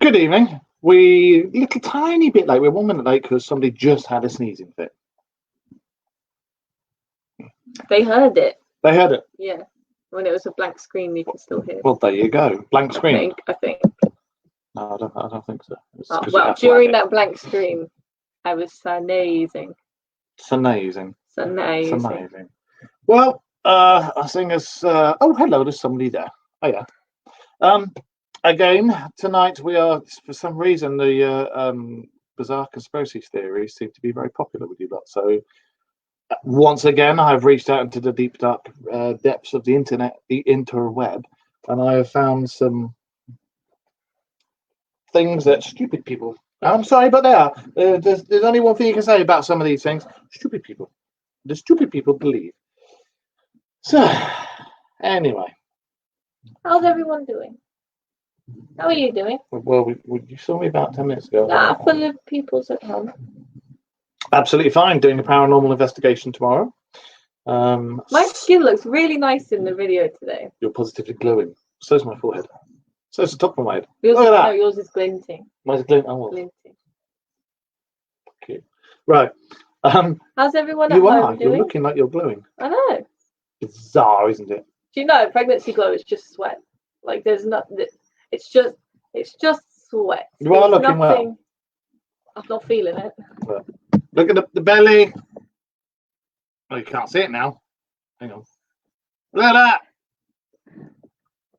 Good evening. We little tiny bit late. We're 1 minute late because somebody just had a sneezing fit. They heard it. They heard it. Yeah. When it was a blank screen, you can still hear it. Well, there you go. Blank screen. I think. No, I don't think so. Well, during that blank screen, I was sneezing. Sneezing. Sneezing. Well, I think as oh, hello, there's somebody there. Oh yeah. Again, tonight we are, for some reason, the bizarre conspiracy theories seem to be very popular with you lot. So, once again, I've reached out into the deep, dark depths of the internet, the interweb, and I have found some things that stupid people. I'm sorry, but they are. There's only one thing you can say about some of these things. Stupid people. The stupid people believe. So, anyway. How's everyone doing? How are you doing? Well, you saw me about 10 minutes ago. Full of people's at home. Absolutely fine. Doing a paranormal investigation tomorrow. My skin looks really nice in the video today. You're positively glowing. So's my forehead. So's the top of my head. Yours, Look at that. No, yours is glinting. Mine's glinting. Oh, well. Glinting. Okay. Right. How's everyone at home doing? You're looking like you're glowing. I know. Bizarre, isn't it? Do you know pregnancy glow is just sweat? Like there's nothing. It's just sweat. You are looking well. I'm not feeling it. But look at the belly. Oh, you can't see it now. Hang on. Look at that.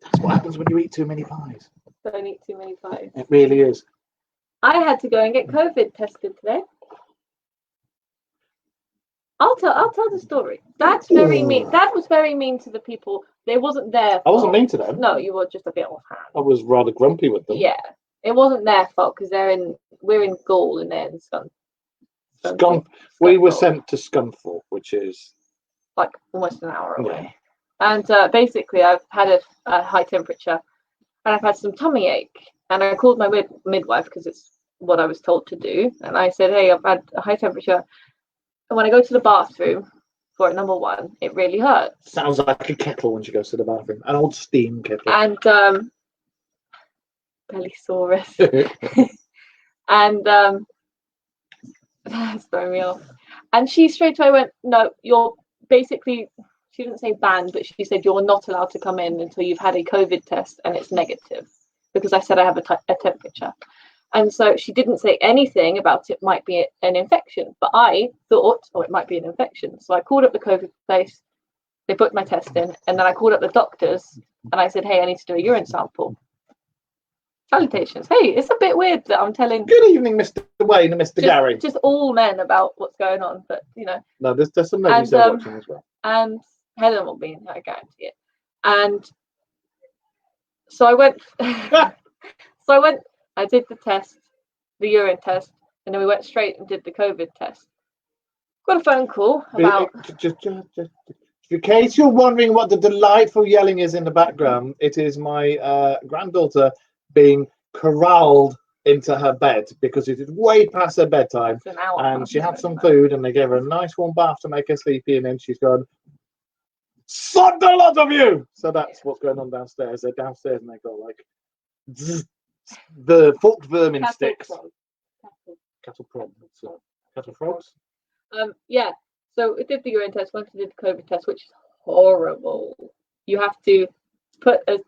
That's what happens when you eat too many pies. Don't eat too many pies. It really is. I had to go and get COVID tested today. I'll tell the story. That's very mean. That was very mean to the people. They wasn't their fault. I wasn't mean to them. No, you were just a bit offhand. I was rather grumpy with them. Yeah, it wasn't their fault because we're in Gaul and they're in Scunthorpe. We were sent to Scunthorpe, which is like almost an hour away. Yeah. And basically, I've had a high temperature, and I've had some tummy ache. And I called my midwife because it's what I was told to do. And I said, "Hey, I've had a high temperature. And when I go to the bathroom for number one, it really hurts." Sounds like a kettle when she goes to the bathroom. An old steam kettle. And Bellysaurus. And that's throwing me off. And she straight away went, "No, you're basically," she didn't say banned, but she said, "You're not allowed to come in until you've had a COVID test and it's negative." Because I said I have a temperature. And so she didn't say anything about it might be an infection, but I thought, oh, it might be an infection. So I called up the COVID place, they booked my test in, and then I called up the doctors and I said, "Hey, I need to do a urine sample." Salutations. Hey, it's a bit weird that I'm telling. Good evening, Mr. Wayne and Mr. Gary. Just all men about what's going on, but you know. No, there's some ladies there watching as well. And Helen will be in, I guarantee it. And so I went. I did the test, the urine test, and then we went straight and did the COVID test. Got a phone call about. Just in case you're wondering what the delightful yelling is in the background, it is my granddaughter being corralled into her bed because it is way past her bedtime, and she had some food, and they gave her a nice warm bath to make her sleepy, and then she's gone, "Sod the lot of you!" So that's what's going on downstairs. They're downstairs, and they got like. The forked vermin sticks. Cattle frogs. Yeah. So we did the urine test. Went to do the COVID test, which is horrible. You have to put a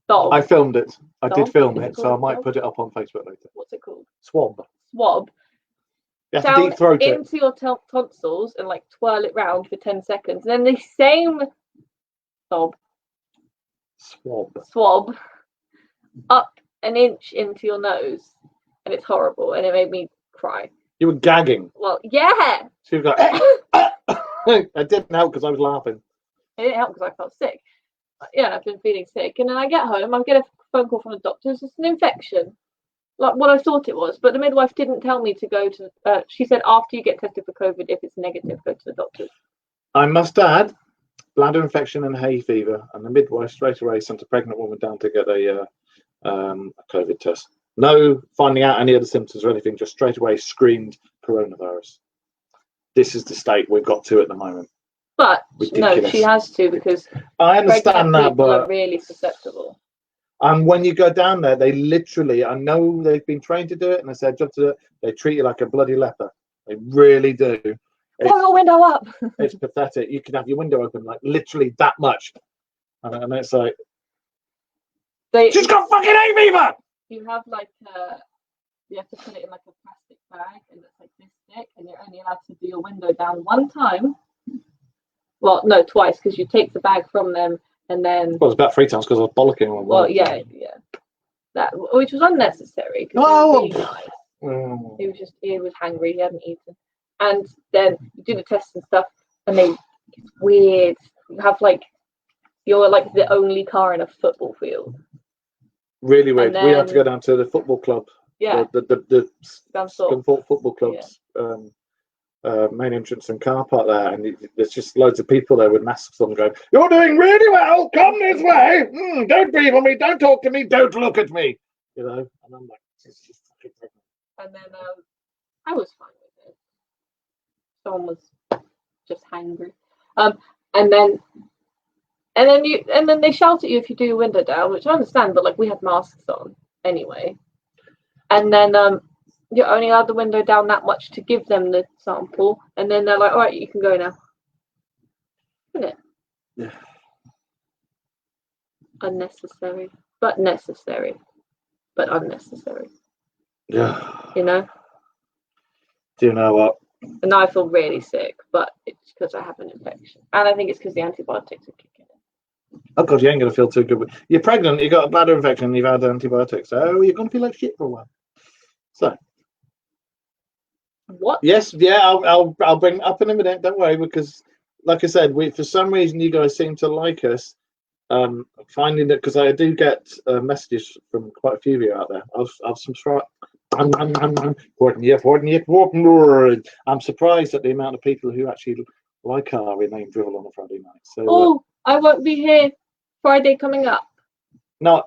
dog. I filmed it. I did film it, so I might put it up on Facebook later. What's it called? Swab. You have to deep throat it into your tonsils and like twirl it round for 10 seconds. And then the same swab up an inch into your nose, and it's horrible, and it made me cry. You were gagging. Well, yeah. So you got. It didn't help because I was laughing. It didn't help because I felt sick. Yeah, I've been feeling sick, and then I get home, I get a phone call from the doctors. It's an infection, like what I thought it was. But the midwife didn't tell me to go to. She said after you get tested for COVID, if it's negative, go to the doctors. I must add, bladder infection and hay fever, and the midwife straight away sent a pregnant woman down to get a COVID test. No finding out any other symptoms or anything, just straight away screamed coronavirus. This is the state we've got to at the moment. But ridiculous. No, she has to, because I understand that, but are really susceptible. And when you go down there, they literally, I know they've been trained to do it, and they said job to do it. They treat you like a bloody leper. They really do. Pull your window up. It's pathetic. You can have your window open like literally that much, and it's like she's got fucking hay fever. You have like you have to put it in like a plastic bag, and it's like this thick, and you're only allowed to do your window down one time. Well, no, twice, because you take the bag from them, and then. Well, it's about 3 times because I was bollocking one. Well, yeah. That which was unnecessary. Oh. He was hungry. He hadn't eaten, and then you do the tests and stuff, and it's weird. You have like you're like the only car in a football field. Really weird. We had to go down to the football club. Yeah. The Scunthorpe football club's main entrance and car park there, and there's just loads of people there with masks on going, "You're doing really well. Come this way. Don't breathe on me. Don't talk to me. Don't look at me." You know, and I'm like, "This is fucking brilliant." And then I was fine with it. Someone was just hangry. And then they shout at you if you do your window down, which I understand, but like we had masks on anyway. And then you're only allowed the window down that much to give them the sample, and then they're like, "All right, you can go now." Isn't it? Yeah. Unnecessary, but necessary, but unnecessary. Yeah. You know. Do you know what? And now I feel really sick, but it's because I have an infection, and I think it's because the antibiotics are kicking in. Oh God, you ain't gonna feel too good. You're pregnant. You got a bladder infection. You've had antibiotics. So you're gonna feel like shit for a while. So. What? Yes, yeah, I'll bring it up in a minute. Don't worry, because like I said, for some reason you guys seem to like us. Finding that because I do get messages from quite a few of you out there. I've subscribed. I'm surprised at the amount of people who actually like our Remain Drivel on a Friday night. So I won't be here Friday coming up. No,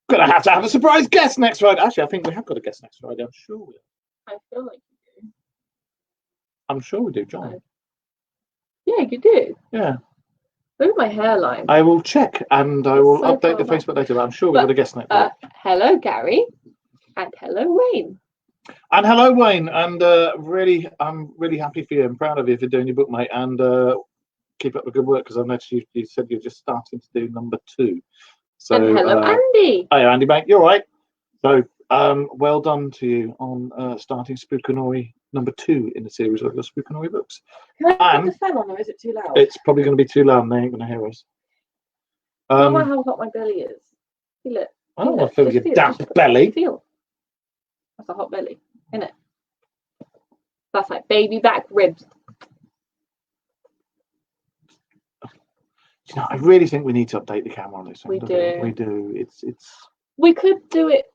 gonna have to have a surprise guest next Friday. Actually, I think we have got a guest next Friday. I'm sure we. I feel like you do. I'm sure we do, John. Yeah, you do. Yeah. Look at my hairline. I will check and I will update the Facebook later, but I'm sure we've got a guest next week. Hello, Gary. And hello, Wayne. And hello, Wayne. And I'm really happy for you and proud of you for doing your book, mate. And keep up the good work, because I noticed you said you're just starting to do number 2. So, and hello, Andy. Hi, Andy, mate. You're right. So, well done to you on starting Spookanori number 2 in the series of your Spookanori books. Can I put the fan on, or is it too loud? It's probably going to be too loud and they ain't going to hear us. How hot my belly is. Feel it. I don't want to feel your damp belly. Feel. That's a hot belly, isn't it? That's like baby back ribs. You know, I really think we need to update the camera on this one. We do. We do. It's. We could do it.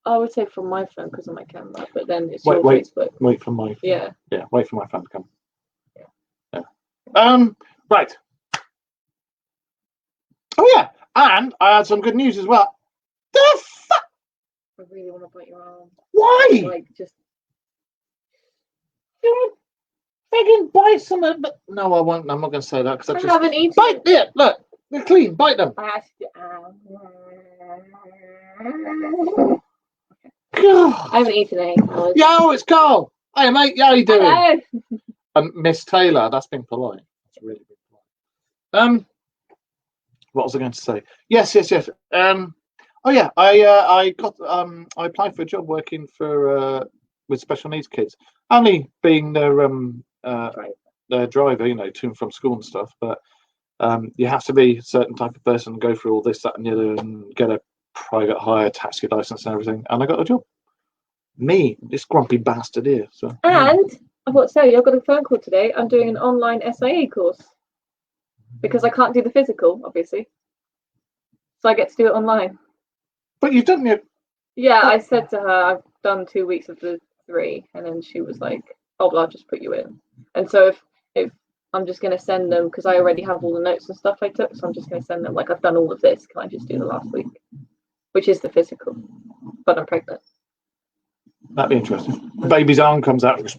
I would say from my phone because of my camera, but then it's your Facebook. Wait for my. Yeah. Yeah. Wait for my phone to come. Yeah. Right. Oh yeah, and I had some good news as well. The fuck! I really want to bite your arm. Why? Like just. You friggin' bite some of it. No, I won't. I'm not going to say that because I haven't eaten. Bite it. Look, they're clean. Bite them. I have to. God. I haven't eaten any. Yo, it's Carl. Hey, mate. How you doing? Hello. Miss Taylor. That's been polite. That's really been polite. What was I going to say? Yes. Oh yeah, I applied for a job working for with special needs kids. Only being their driver, you know, to and from school and stuff. But you have to be a certain type of person, go through all this, that, and the other, and get a private hire taxi license and everything. And I got a job. Me, this grumpy bastard here. So. And I've got to tell you, I've got a phone call today. I'm doing an online SIA course because I can't do the physical, obviously. So I get to do it online. But you've done it. Yeah, I said to her, I've done 2 weeks of the 3, and then she was like, "Oh, well, I'll just put you in." And so if I'm just going to send them, because I already have all the notes and stuff I took, so I'm just going to send them like, I've done all of this. Can I just do the last week, which is the physical? But I'm pregnant. That'd be interesting. The baby's arm comes out and goes,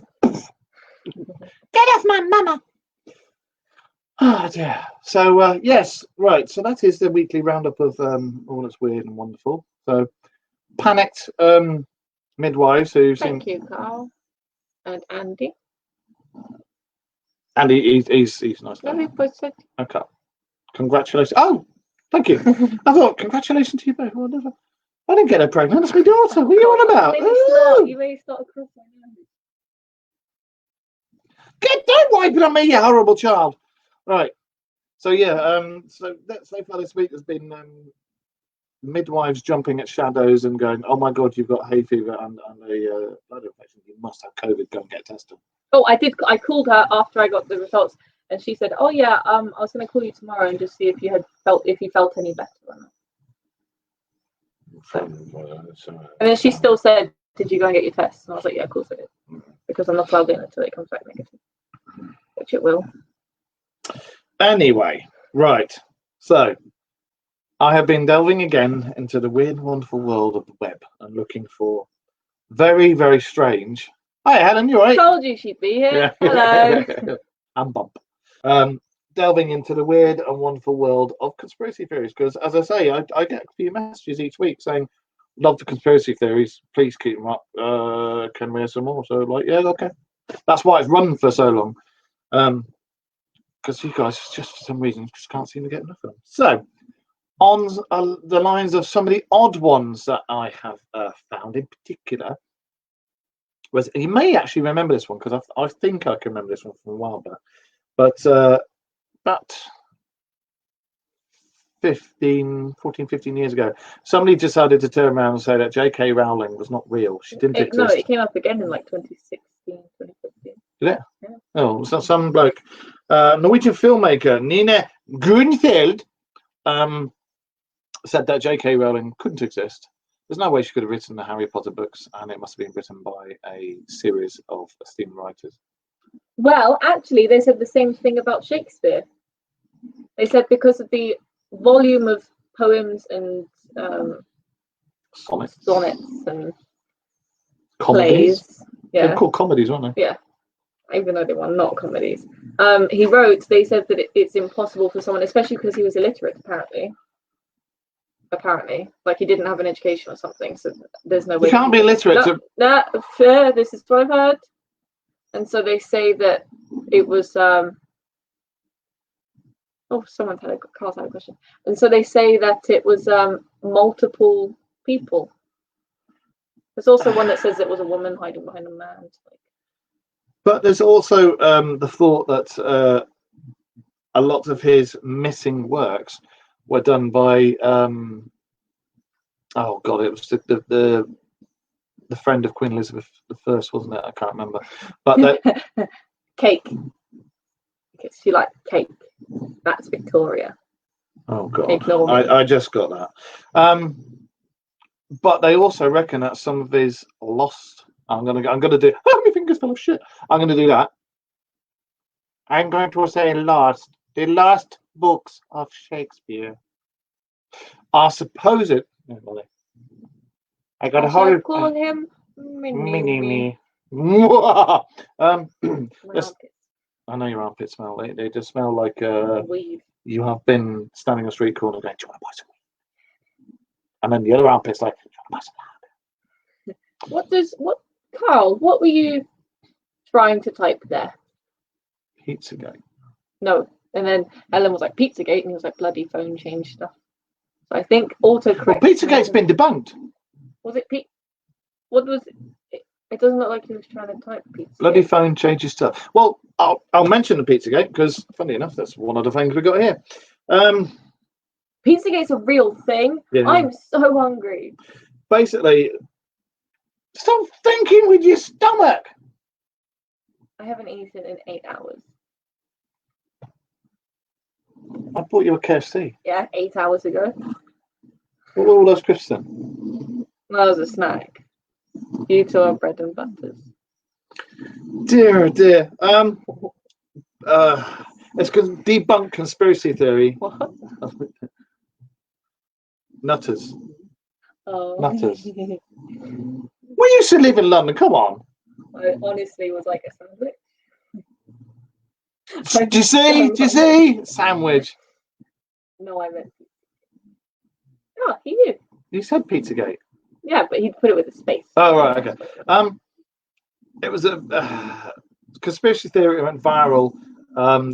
"Get off my mama!" Oh dear. So yes, right. So that is the weekly roundup of all that's weird and wonderful. So panicked midwives who seem. Thank you, Carl and Andy. And he's nice. No, we both said. Okay. Congratulations. Oh, thank you. I thought congratulations to you both. Whatever. I didn't get her pregnant. That's my daughter. What are you on about? You may start across my nose. Don't wipe it on me, you horrible child. Right. So yeah. So far this week has been midwives jumping at shadows and going, "Oh my God, you've got hay fever and a blood infection. You must have COVID. Go and get tested." Oh, I did. I called her after I got the results, and she said, "Oh yeah, I was going to call you tomorrow and just see if you felt any better or not." And then she still said, "Did you go and get your tests?" And I was like, "Yeah, of course I did, because I'm not allowed in until it comes back negative," which it will. Anyway, right. So I have been delving again into the weird, wonderful world of the web and looking for very, very strange. Hi, Helen, you all right? Told you she'd be here. Yeah. Hello. I'm Bump. Delving into the weird and wonderful world of conspiracy theories, because as I say, I get a few messages each week saying, "Love the conspiracy theories. Please keep them up. Can we have some more?" So, like, yeah, okay. That's why it's run for so long. Because you guys just for some reason just can't seem to get enough of them. So, on the lines of some of the odd ones that I have found in particular, was you may actually remember this one because I think I can remember this one from a while back, but about 15 years ago, somebody decided to turn around and say that J.K. Rowling was not real. She didn't exist. No, it came up again in like 2016, 2015. Did it? Yeah. Oh, so some bloke, Norwegian filmmaker Nina Grunfeld, said that J.K. Rowling couldn't exist. There's no way she could have written the Harry Potter books, and it must have been written by a series of esteemed writers. Well, actually, they said the same thing about Shakespeare. They said because of the volume of poems and sonnets and comedies. Plays. Yeah, they're called comedies, aren't they? Yeah, even though they were not comedies. He wrote. They said that it's impossible for someone, especially because he was illiterate, apparently, like he didn't have an education or something. So there's no way. You can't be illiterate. No, fair. This is what I've heard. And so they say that it was. Oh, Carl's had a question. And so they say that it was multiple people. There's also one that says it was a woman hiding behind a man. But there's also the thought that a lot of his missing works were done by oh god, it was the friend of Queen Elizabeth I, wasn't it? I can't remember. But that cake. She liked cake. That's Victoria. Oh god, I just got that. But they also reckon that some of his lost. I'm gonna do. Oh, my fingers full of shit. I'm gonna do that. I'm going to say lost. The lost books of Shakespeare are supposed. I got a horror. Call him Mini. I know your armpits smell. They just smell like weed. You have been standing on a street corner going, "Do you want to buy some weed?" And then the other armpit's like, "Do you want to buy some what Carl, what were you trying to type there? Pizzagate. No. And then Ellen was like, Pizzagate, and he was like, bloody phone change stuff. So I think autocorrect. Well, Pizzagate's been debunked. Was it what was it? It doesn't look like he was trying to type Pizzagate. Bloody phone changes stuff. Well, I'll mention the Pizzagate because, funny enough, that's one of the things we got here. Pizzagate's a real thing. Yeah. I'm so hungry. Basically, stop thinking with your stomach. I haven't eaten in 8 hours. I bought you a KFC. Yeah, 8 hours ago. What were all those crisps then? That was a snack. You two are bread and butters. Dear, dear. It's because debunk conspiracy theory. What? Nutters. Oh. Nutters. We used to live in London. Come on. I honestly was like a sandwich. Do you see? Do you see? Sandwich. No, I meant. Oh, he knew. You said Pizzagate. Yeah, but he'd put it with a space. Oh, right, okay. It was a conspiracy theory went viral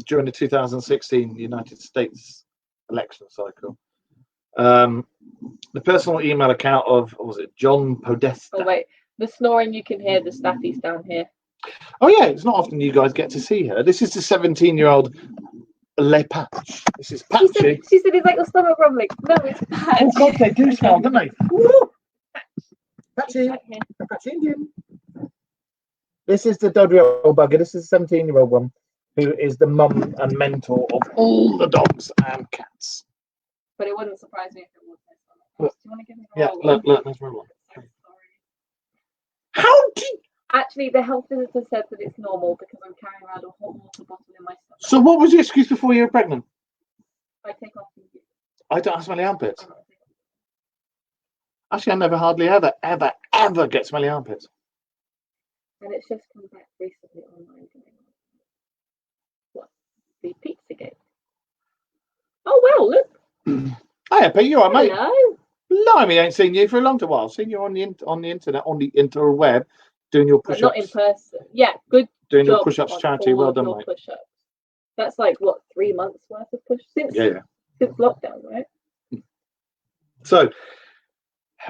during the 2016 United States election cycle. The personal email account of, what was it, John Podesta? Oh, wait. The snoring you can hear, the staffies down here. Oh, yeah, it's not often you guys get to see her. This is the 17-year-old Le Patch. This is Patchy. She said it's like your stomach rumbling. No, it's Patch. Oh, God, they do smell, don't they? Woo! Patchy. Right here. Patchy Indian. This is the Dodrio bugger. This is a 17-year-old one who is the mum and mentor of all the dogs and cats. But it wouldn't surprise me if it was. Look. Do you want to give me a Yeah, roll? look, there's my one. So sorry. How did... Actually, the health visitor said that it's normal because I'm carrying around a hot water bottle in my stomach. So what was your excuse before you were pregnant? I take off the. I don't have smelly armpits. Actually, I never hardly ever get smelly armpits. And it's just come back recently online. What? The Pizzagate. Oh well, look. Hiya, Pete, you all right, mate? Hello. Blimey, I ain't seen you for a long while. Seen you on the internet, on the interweb, doing your But push-ups. not in person. Yeah, good. Doing your job push-ups on charity. all Well of done, your mate. Push-ups. That's like what, 3 months worth of push since Yeah. since lockdown, right? So,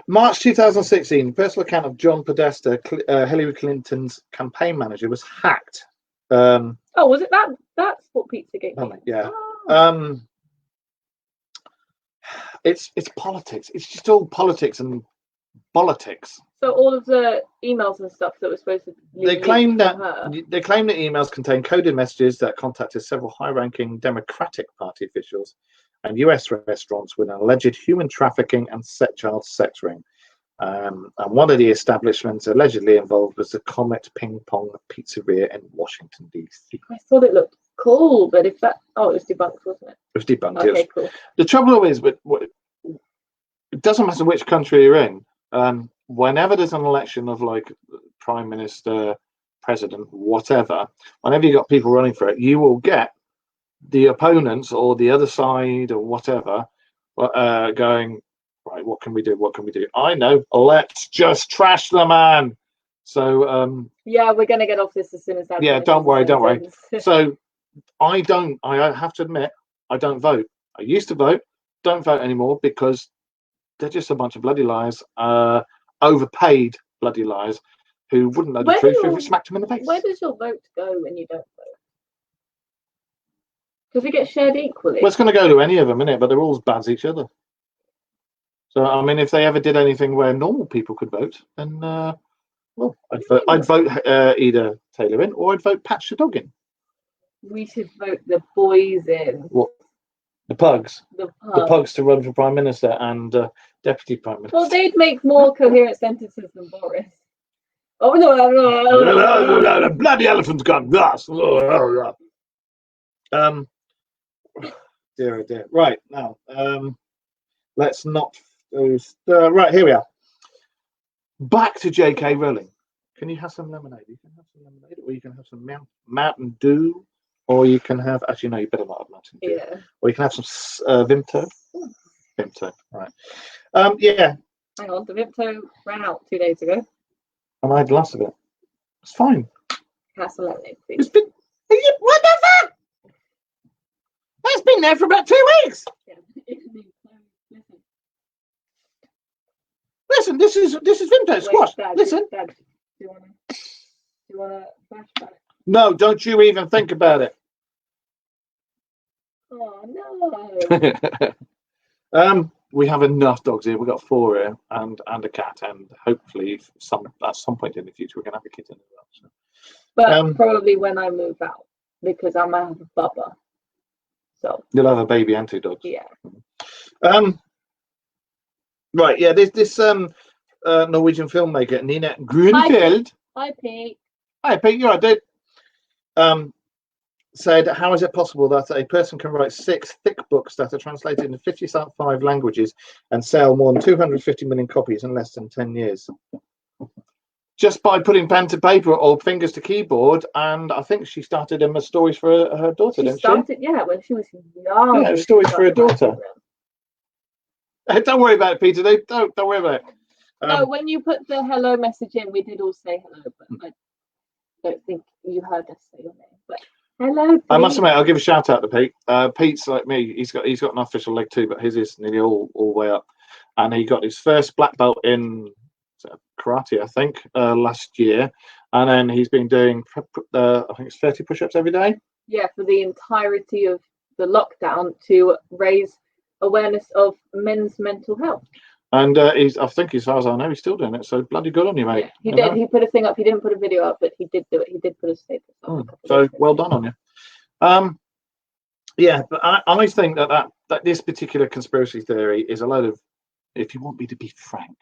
March 2016, personal account of John Podesta, Hillary Clinton's campaign manager, was hacked. Oh, was it that? That's what Pizzagate Oh, means. yeah. Oh. It's politics. It's just all politics and politics. So all of the emails and stuff that were supposed to They claim that her. emails contain coded messages that contacted several high-ranking Democratic Party officials and U.S. restaurants with an alleged human trafficking and child sex ring. And one of the establishments allegedly involved was the Comet Ping Pong Pizzeria in Washington, D.C. I thought it looked cool, but if that, it was debunked, wasn't it? It was debunked. Okay, cool. The trouble is, it doesn't matter which country you're in. Whenever there's an election of like prime minister, president, whatever, whenever you got people running for it, you will get the opponents or the other side or whatever going, right, what can we do? What can we do? I know, let's just trash the man. So yeah, we're gonna get off this as soon as that. Yeah, don't worry. So I have to admit, I don't vote. I used to vote, don't vote anymore because they're just a bunch of bloody liars, overpaid bloody liars who wouldn't know the truth if we smacked them in the face. Where does your vote go when you don't vote? Does it get shared equally? Well, it's going to go to any of them, innit? But they're all as bad as each other. So, I mean, if they ever did anything where normal people could vote, then, well, I'd vote either Taylor in or I'd vote Patch the dog in. We should vote the boys in. What? The pugs? The pugs to run for Prime Minister and Deputy Prime Minister. Well, they'd make more coherent sentences than Boris. Oh, no. The bloody elephant's gone. Dear, oh dear. Right, now, let's not... right, here we are. Back to J.K. Rowling. Can you have some lemonade? You can have some lemonade, or you can have some Mountain Dew, or you can have... Actually, no, you better not have Mountain Dew. Yeah. Or you can have some Vimto. Vimto, right. Yeah. Hang on, the Vimto ran out 2 days ago. And I had lots of it. It's fine. Have some lemonade, please. It's been... What the fuck? That's been there for about 2 weeks. Yeah. Listen, this is Vimto squash. Dad, Listen. Dad, do you wanna flashback? No, don't you even think about it. Oh no. We have enough dogs here. We've got 4 here and a cat, and hopefully at some point in the future we're gonna have a kitten as well. So. But probably when I move out, because I'm gonna have a bubba. So You'll have a baby and 2 dogs. yeah. Right, yeah, this Norwegian filmmaker Nina Grunfeld. Hi Pete. Hi Pete, you're right, dude. Said, how is it possible that a person can write 6 thick books that are translated into 55 languages and sell more than 250 million copies in less than 10 years? just by putting pen to paper or fingers to keyboard, and I think she started him as stories for her daughter, didn't she? Yeah, when she was young. Yeah, stories for her daughter. Don't worry about it, Peter. Don't worry about it. No, when you put the hello message in, we did all say hello, but I don't think you heard us say your name. But hello, Pete. I must admit, I'll give a shout out to Pete. Pete's like me; he's got an official leg too, but his is nearly all the way up. And he got his first black belt in karate, I think, last year, and then he's been doing I think it's 30 push-ups every day. Yeah, for the entirety of the lockdown to raise awareness of men's mental health. And I think, as far as I know, he's still doing it. So bloody good on you, mate. Yeah, he did. He put a thing up. He didn't put a video up, but he did do it. He did put a status up. So well done on you. Yeah, but I think that this particular conspiracy theory is a load of, if you want me to be frank,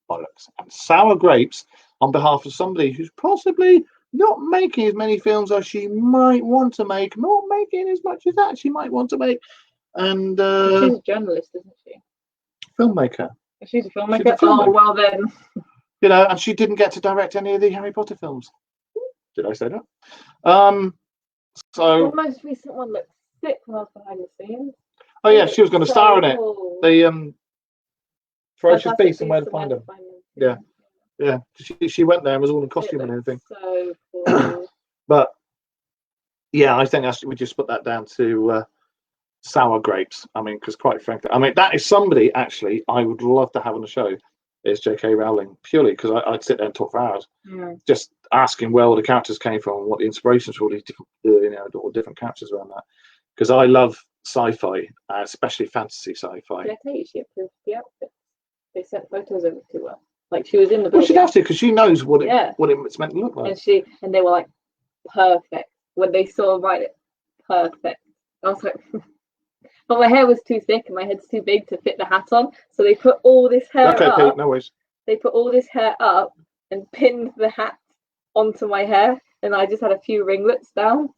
bollocks and sour grapes on behalf of somebody who's possibly not making as many films as she might want to make, not making as much as that she might want to make. And she's a journalist, isn't she? Filmmaker. She's a filmmaker. Oh, well then. You know, and she didn't get to direct any of the Harry Potter films. Did I say that? So the most recent one looked sick when I was behind the scenes. Oh yeah, she was going to star in it. Cool. The Ferocious Beasts and Where to Find Them. Yeah. She went there and was all in costume and everything. So cool. But yeah, I think we just put that down to sour grapes. I mean, because quite frankly, I mean, that is somebody actually I would love to have on the show, is J.K. Rowling, purely because I'd sit there and talk for hours, just asking where all the characters came from, and what the inspirations for all these different, all different characters around that. Because I love sci-fi, especially fantasy sci-fi. Did I tell you she approved the outfit? They sent photos over to her. Like she was in the building. Well, she'd have to, because she knows what it's meant to look like. And they were like, perfect. When they saw perfect. I was like, but my hair was too thick and my head's too big to fit the hat on. So they put all this hair up. Okay, Pete, no worries. They put all this hair up and pinned the hat onto my hair, and I just had a few ringlets down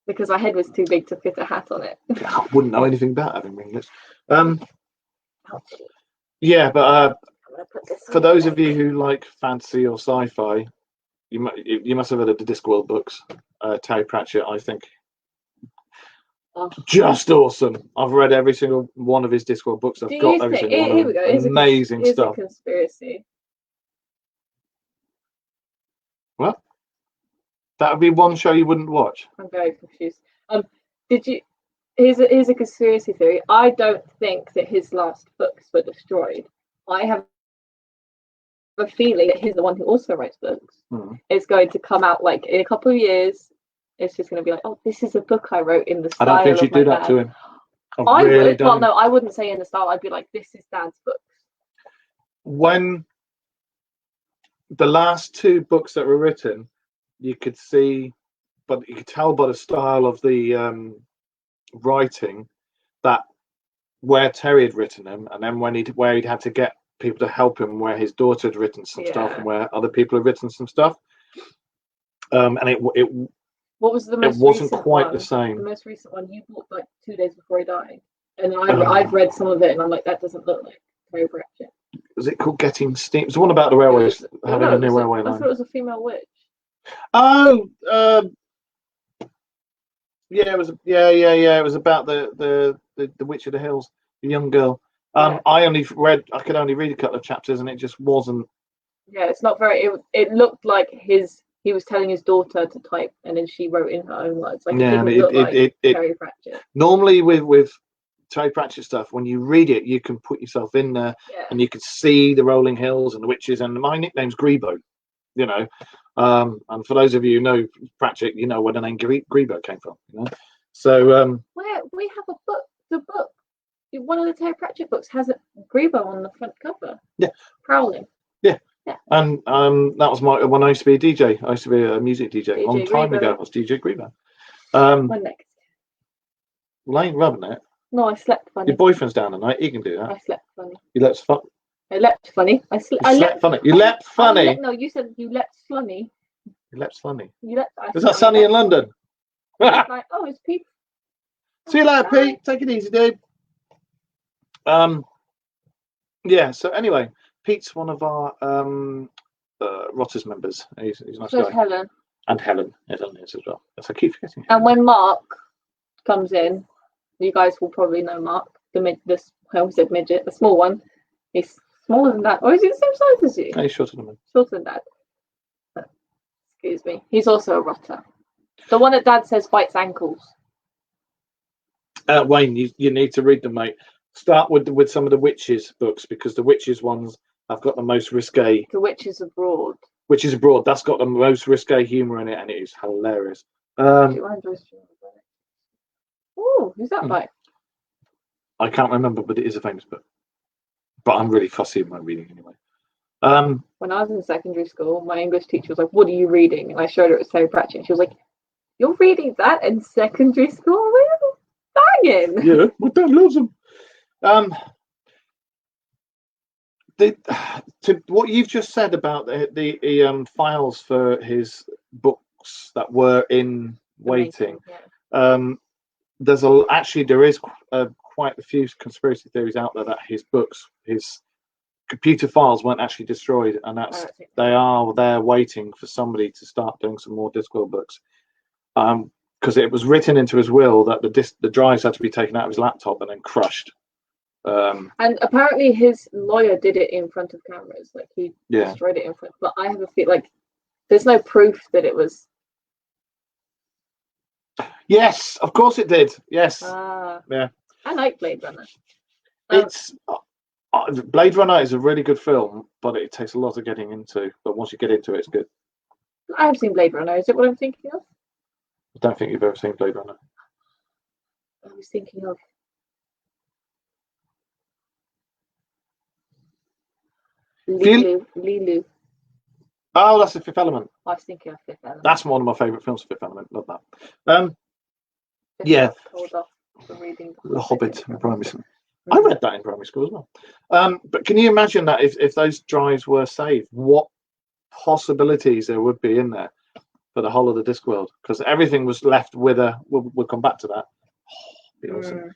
because my head was too big to fit a hat on it. I wouldn't know anything about having ringlets. Yeah, but for those of you who like fantasy or sci-fi, you must have heard of the Discworld books. Terry Pratchett, I think, just awesome. I've read every single one of his Discworld books. I've got every single one. Here we go. Amazing stuff. A conspiracy. What? That would be one show you wouldn't watch. I'm very confused. Did you? Here's a conspiracy theory. I don't think that his last books were destroyed. I have a feeling that he's the one who also writes books. It's going to come out like in a couple of years. It's just going to be like, oh, this is a book I wrote in the style. I don't think she'd do that to him. I would. Well, no, I wouldn't say in the style. I'd be like, this is Dad's books. When the last two books that were written, you could see, but you could tell by the style of the writing that where Terry had written them, and then where he'd had to get people to help him, where his daughter had written some stuff, and where other people had written some stuff. And what was the most? It wasn't quite the same. The most recent one you bought like 2 days before he died, and I've read some of it, and I'm like, that doesn't look like Terry Pratchett. Was it called Getting Steam? It's the one about the railways having a new railway line. I thought it was a female witch. Oh, yeah, it was. Yeah. It was about the Witch of the Hills, the young girl. I could only read a couple of chapters, and it just wasn't. Yeah, it's not very. It looked like he was telling his daughter to type, and then she wrote in her own words. Like, it Terry Pratchett. Normally, with Terry Pratchett stuff, when you read it, you can put yourself in there, and you can see the rolling hills and the witches. And my nickname's Grebo, you know. And for those of you who know Pratchett, you know where the name Grebo came from. You know, so where we have a book, one of the Terry Pratchett books has a Grebo on the front cover. Yeah, prowling. Yeah. And that was when I used to be a DJ. I used to be a music DJ a long time ago. I was DJ Grebo. When next? Well, I ain't rubbing it. No, I slept funny. Your boyfriend's down tonight. He can do that. I slept funny. You slept funny. I leapt funny. I slept funny. You leapt funny. No, you said you leapt slunny. You leapt slunny. Is that sunny in London? Like, oh, it's Pete. See you later, Pete. Take it easy, dude. Yeah. So anyway, Pete's one of our Rotters members. He's a nice So guy. Helen. And Helen is on this as well. Yes, I keep forgetting. And when Mark comes in, you guys will probably know Mark, I almost said midget, the small one. He's smaller than that. Or is he the same size as you? No, he's shorter than me. Shorter than Dad. Excuse me. He's also a rotter. The one that Dad says bites ankles. Wayne, you need to read them, mate. Start with some of the Witches books, because the Witches ones have got the most risque. The Witches Abroad. Witches Abroad, that's got the most risque humour in it, and it is hilarious. Oh, who's that by? I can't remember, but it is a famous book. But I'm really fussy in my reading anyway. When I was in secondary school, my English teacher was like, "What are you reading?" And I showed her it was Terry Pratchett. And she was like, "You're reading that in secondary school? Really? Banging!" Yeah, my dad loves them. What you've just said about the files for his books that were in waiting. There is quite a few conspiracy theories out there that his books, his computer files weren't actually destroyed, and they are there waiting for somebody to start doing some more Discworld books. Because it was written into his will that the drives had to be taken out of his laptop and then crushed. And apparently his lawyer did it in front of cameras, like he destroyed it in front. But I have a feel like there's no proof that it was. Yes, of course it did. Yes. Yeah. I like Blade Runner. It's Blade Runner is a really good film, but it takes a lot of getting into. But once you get into it, it's good. I have seen Blade Runner. Is it what I'm thinking of? I don't think you've ever seen Blade Runner. I was thinking of. Lilu. Oh, that's the Fifth Element. I was thinking of Fifth Element. That's one of my favourite films, Fifth Element. Love that. Yeah. Hold off for reading The Hobbit in primary school. I read that in primary school as well. But can you imagine that if those drives were saved, what possibilities there would be in there for the whole of the Discworld? Because everything was left with a. We'll come back to that. Be awesome.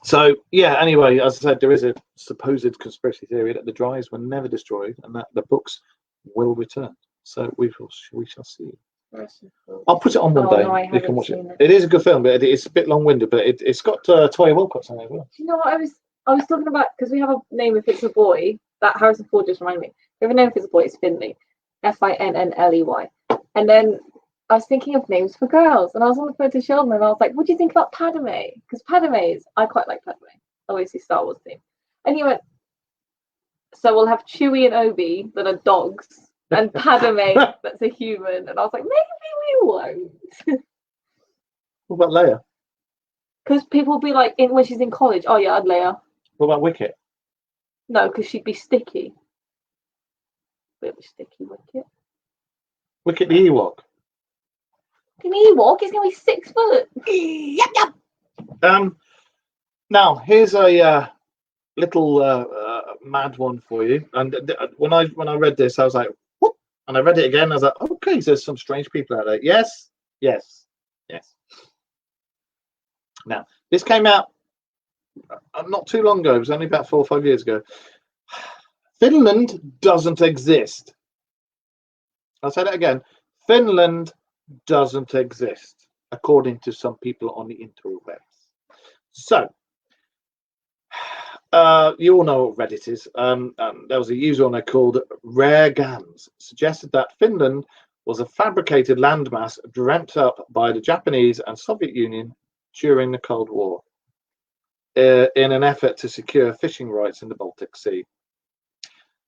So yeah. Anyway, as I said, there is a supposed conspiracy theory that the drives were never destroyed and that the books will return. So we shall see. I'll put it on one day. No, you can watch it. It is a good film, but it's a bit long-winded. But it's got Toya Wilcox on it as well. Do you know what I was talking about? Because we have a name if it's a boy. That Harrison Ford just reminded me. We have a name if it's a boy. It's Finley, Finnley. And then I was thinking of names for girls, and I was on the phone to Sheldon, and I was like, "What do you think about Padme?" Because I quite like Padme. Obviously, Star Wars theme. And he went, "So we'll have Chewie and Obi that are dogs." And Padme, that's a human. And I was like, maybe we won't. What about Leia? Because people will be like, when she's in college, oh yeah, I'd Leia. What about Wicket? No, because she'd be sticky. Bit of a sticky Wicket. Wicket the Ewok. An Ewok? He's going to be 6 foot. Yep. Now, here's a little mad one for you. And when I read this, I was like, what? And I read it again. I was like, okay, so there's some strange people out there. Yes. Now, this came out not too long ago. It was only about 4 or 5 years ago. Finland doesn't exist. I'll say that again. Finland doesn't exist, according to some people on the interwebs. So, you all know what Reddit is. There was a user on there called Rare Gams, suggested that Finland was a fabricated landmass dreamt up by the Japanese and Soviet Union during the Cold War in an effort to secure fishing rights in the Baltic Sea.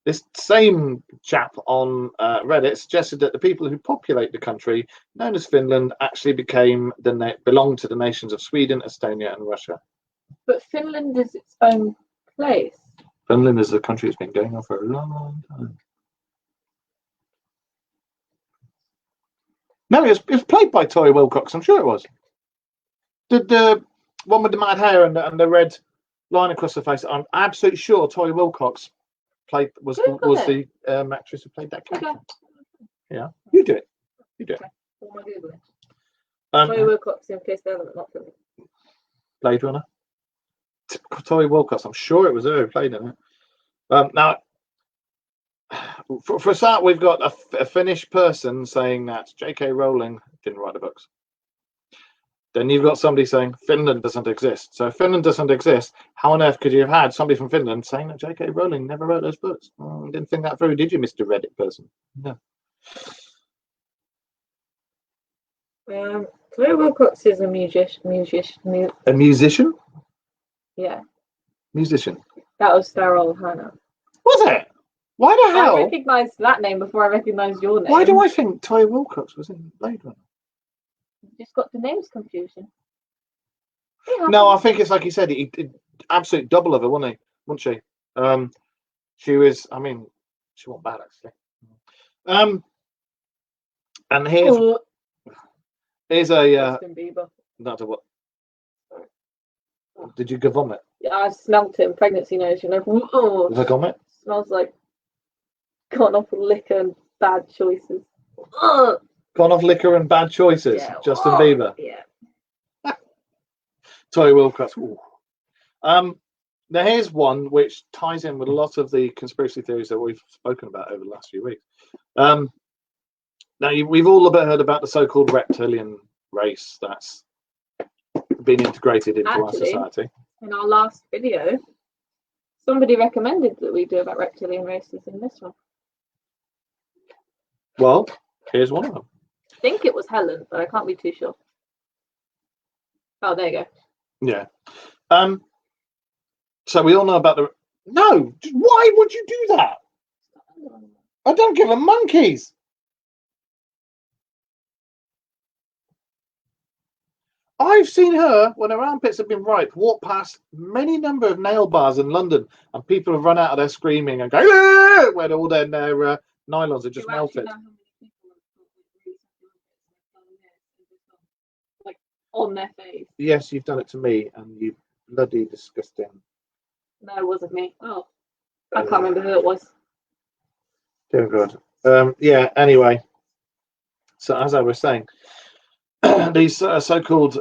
This same chap on Reddit suggested that the people who populate the country, known as Finland, actually belonged to the nations of Sweden, Estonia, and Russia. But Finland is its own place. Finland is a country that's been going on for a long time. No, it was played by Toya Wilcox. I'm sure it was. The one with the mad hair and the red line across the face. I'm absolutely sure Toya Wilcox was the actress who played that character. Okay. Yeah, you do it. Okay. What am I Googling? Toya Wilcox in Fifth Element, not Finland. Blade Runner. Toya Wilcox. I'm sure it was her who played in it. Now, For a start, we've got a Finnish person saying that J.K. Rowling didn't write the books. Then you've got somebody saying Finland doesn't exist. So if Finland doesn't exist, how on earth could you have had somebody from Finland saying that J.K. Rowling never wrote those books? Didn't think that through, did you, Mr. Reddit person? No. Chloe Wilcox is a musician. A musician? Yeah, Musician. that was Sarah Hannah. Was it? Why the I hell? recognised that name before I recognised your name. Why do I think Chloe Wilcox was in Blade Runner? You just got the names confusion. No, I think it's like you said, he absolute double of her, wasn't she? She was. I mean, she wasn't bad actually. And here's a Justin Bieber. not a what? Did you go vomit? Yeah, I smelt it in pregnancy nose. You know, Was I vomit? Smells like gone off of liquor and bad choices. Ugh. Gone off liquor and bad choices. Yeah. Justin Bieber. Yeah. Chloe Wilcox. Ooh. Now here's one which ties in with a lot of the conspiracy theories that we've spoken about over the last few weeks. Now we've all heard about the so-called reptilian race that's been integrated into our society. In our last video, somebody recommended that we do about reptilian races in this one. Well, here's one of them. I think it was Helen, but I can't be too sure. Oh, there you go. Yeah. So we all know about the. No, why would you do that? I don't give them monkeys. I've seen her, when her armpits have been ripe, walk past many number of nail bars in London, and people have run out of there screaming and going, "Ah!" when all their nylons are just melted. Like on their face. Yes, you've done it to me, and you bloody disgusting. No, it wasn't me. Oh, I can't remember who it was. Dear God. Yeah. Anyway, so as I was saying, these so-called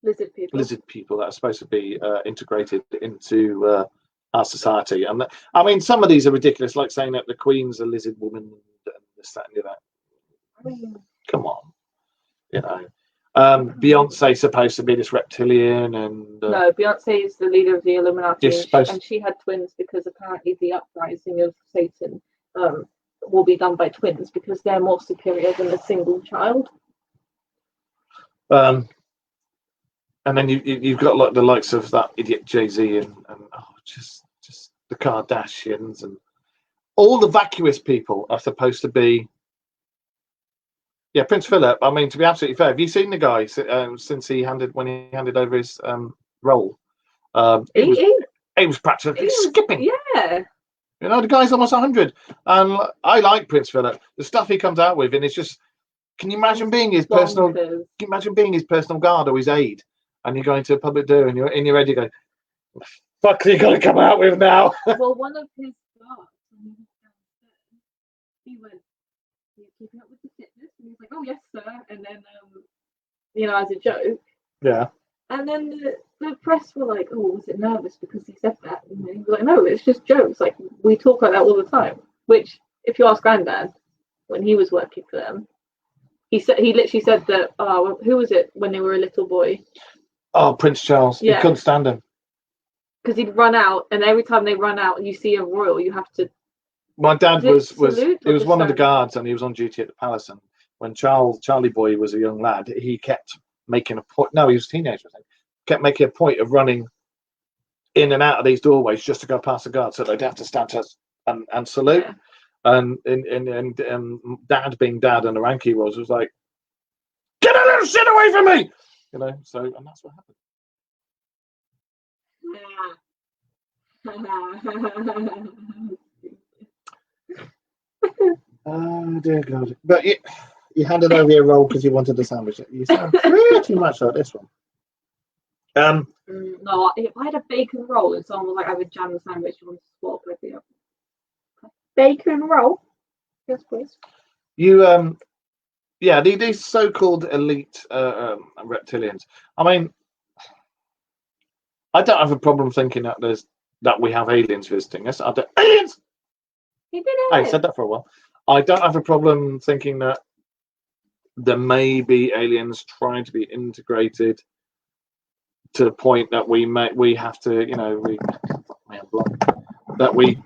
lizard people that are supposed to be integrated into our society, and I mean, some of these are ridiculous, like saying that the Queen's a lizard woman and this, that, and that. Come on, you know. Beyonce's supposed to be this reptilian, and no, Beyonce is the leader of the Illuminati, and she had twins because apparently the uprising of Satan will be done by twins because they're more superior than a single child. And then you've got like the likes of that idiot Jay-Z and just the Kardashians and all the vacuous people are supposed to be. Yeah, Prince Philip. I mean, to be absolutely fair, have you seen the guy since he handed over his role? He was practically skipping. Yeah. You know, the guy's almost 100, and I like Prince Philip. The stuff he comes out with, and it's just. Can you imagine being his personal? Can you imagine being his personal guard or his aide, and you're going to a public do, and you're in your head, you go, "Fuck, you got to come out with now." Well, one of his guards, he went, "You're keeping up with the fitness," and he's like, "Oh yes, sir," and then, you know, as a joke. Yeah. And then the press were like, "Oh, was it nervous because he said that?" And he was like, "No, it's just jokes. Like we talk like that all the time." Which, if you ask Grandad, when he was working for them. He literally said that. Oh, who was it when they were a little boy? Oh, Prince Charles. Yeah. He couldn't stand him because he'd run out, and every time they run out, and you see a royal, you have to. My dad was one of the guards, and he was on duty at the palace. And when Charlie Boy was a young lad, he kept making a point. No, he was a teenager. I think. Kept making a point of running in and out of these doorways just to go past the guard, so they'd have to stand and salute. Yeah. And Dad, being Dad, and the rank he was like, "Get a little shit away from me," you know. So, and that's what happened. Oh dear God! But you handed over your roll because you wanted the sandwich. You sound pretty much like this one. No, if I had a bacon roll and someone was like, "I have a jam sandwich," you want to swap with the other. Bacon roll. Yes, please. You yeah, these so-called elite reptilians. I mean, I don't have a problem thinking that we have aliens visiting us. Aliens. He did it. I said that for a while. I don't have a problem thinking that there may be aliens trying to be integrated to the point that we have to, you know, that we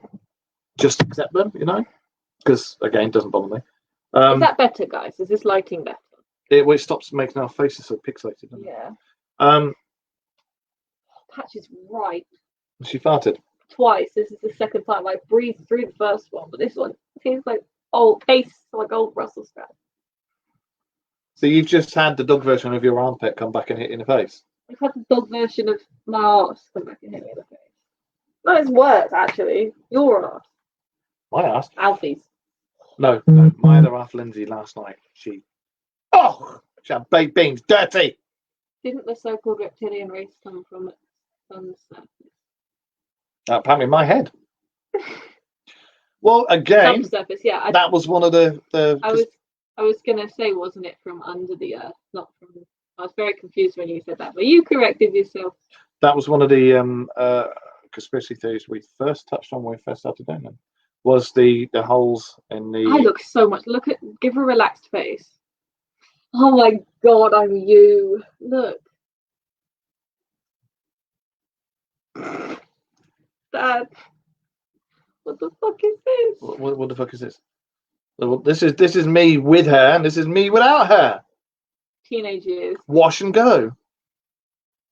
just accept them, you know, because again, it doesn't bother me. Is that better, guys? Is this lighting better? It stops making our faces so pixelated. Doesn't Yeah. it? Patch is right. She farted Twice. This is the second time I breathed through the first one, but this one seems like old paste, like old Brussels sprouts. So you've just had the dog version of your armpit come back and hit you in the face. I've had the dog version of my arse come back and hit me in the face. No, it's worse actually. Your arse. My ass? Alfie's. No, my other half, Lindsay, last night, she had baked beans, dirty. Didn't the so-called reptilian race come from sun's surface? Apparently my head. Well, again, Subsurface, yeah. that was one of the I was gonna say, wasn't it from under the earth, not from? I was very confused when you said that, but you corrected yourself. That was one of the conspiracy theories we first touched on when we first started doing them. Was the holes in the? I look so much. Give a relaxed face. Oh my god, I'm you. Look. Dad. What the fuck is this? What the fuck is this? Well, this is me with hair, and this is me without hair. Teenage years. Wash and go.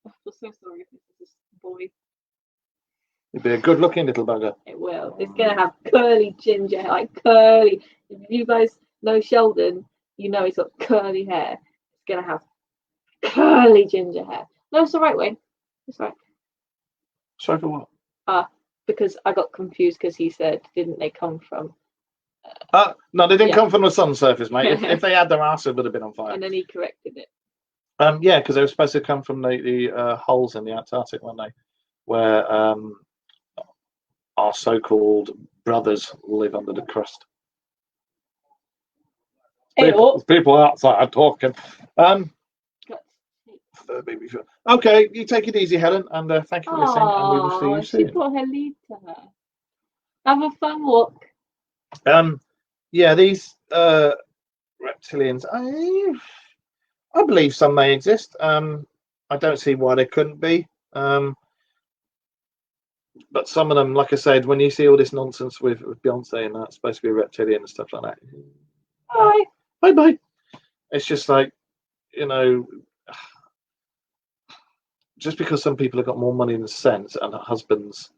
I feel so sorry if this is a boy. It'd be a good-looking little bugger. It will. It's gonna have curly ginger hair, like curly. If you guys know Sheldon, you know he's got curly hair. It's gonna have curly ginger hair. No, it's the right way. It's right. Sorry for what? Because I got confused because he said, didn't they come from? No, they didn't come from the sun's surface, mate. if they had, their arse, it would have been on fire. And then he corrected it. Yeah, because they were supposed to come from the holes in the Antarctic, weren't they? Where our so-called brothers live under the crust. People outside talking. Okay, you take it easy, Helen, and thank you for listening, and we will see you soon. She put her lead to her. Have a fun walk. Yeah, these reptilians, I believe some may exist. I don't see why they couldn't be. But some of them, like I said, when you see all this nonsense with Beyonce and that's supposed to be a reptilian and stuff like that. Bye. It's just like, you know, just because some people have got more money than sense and husbands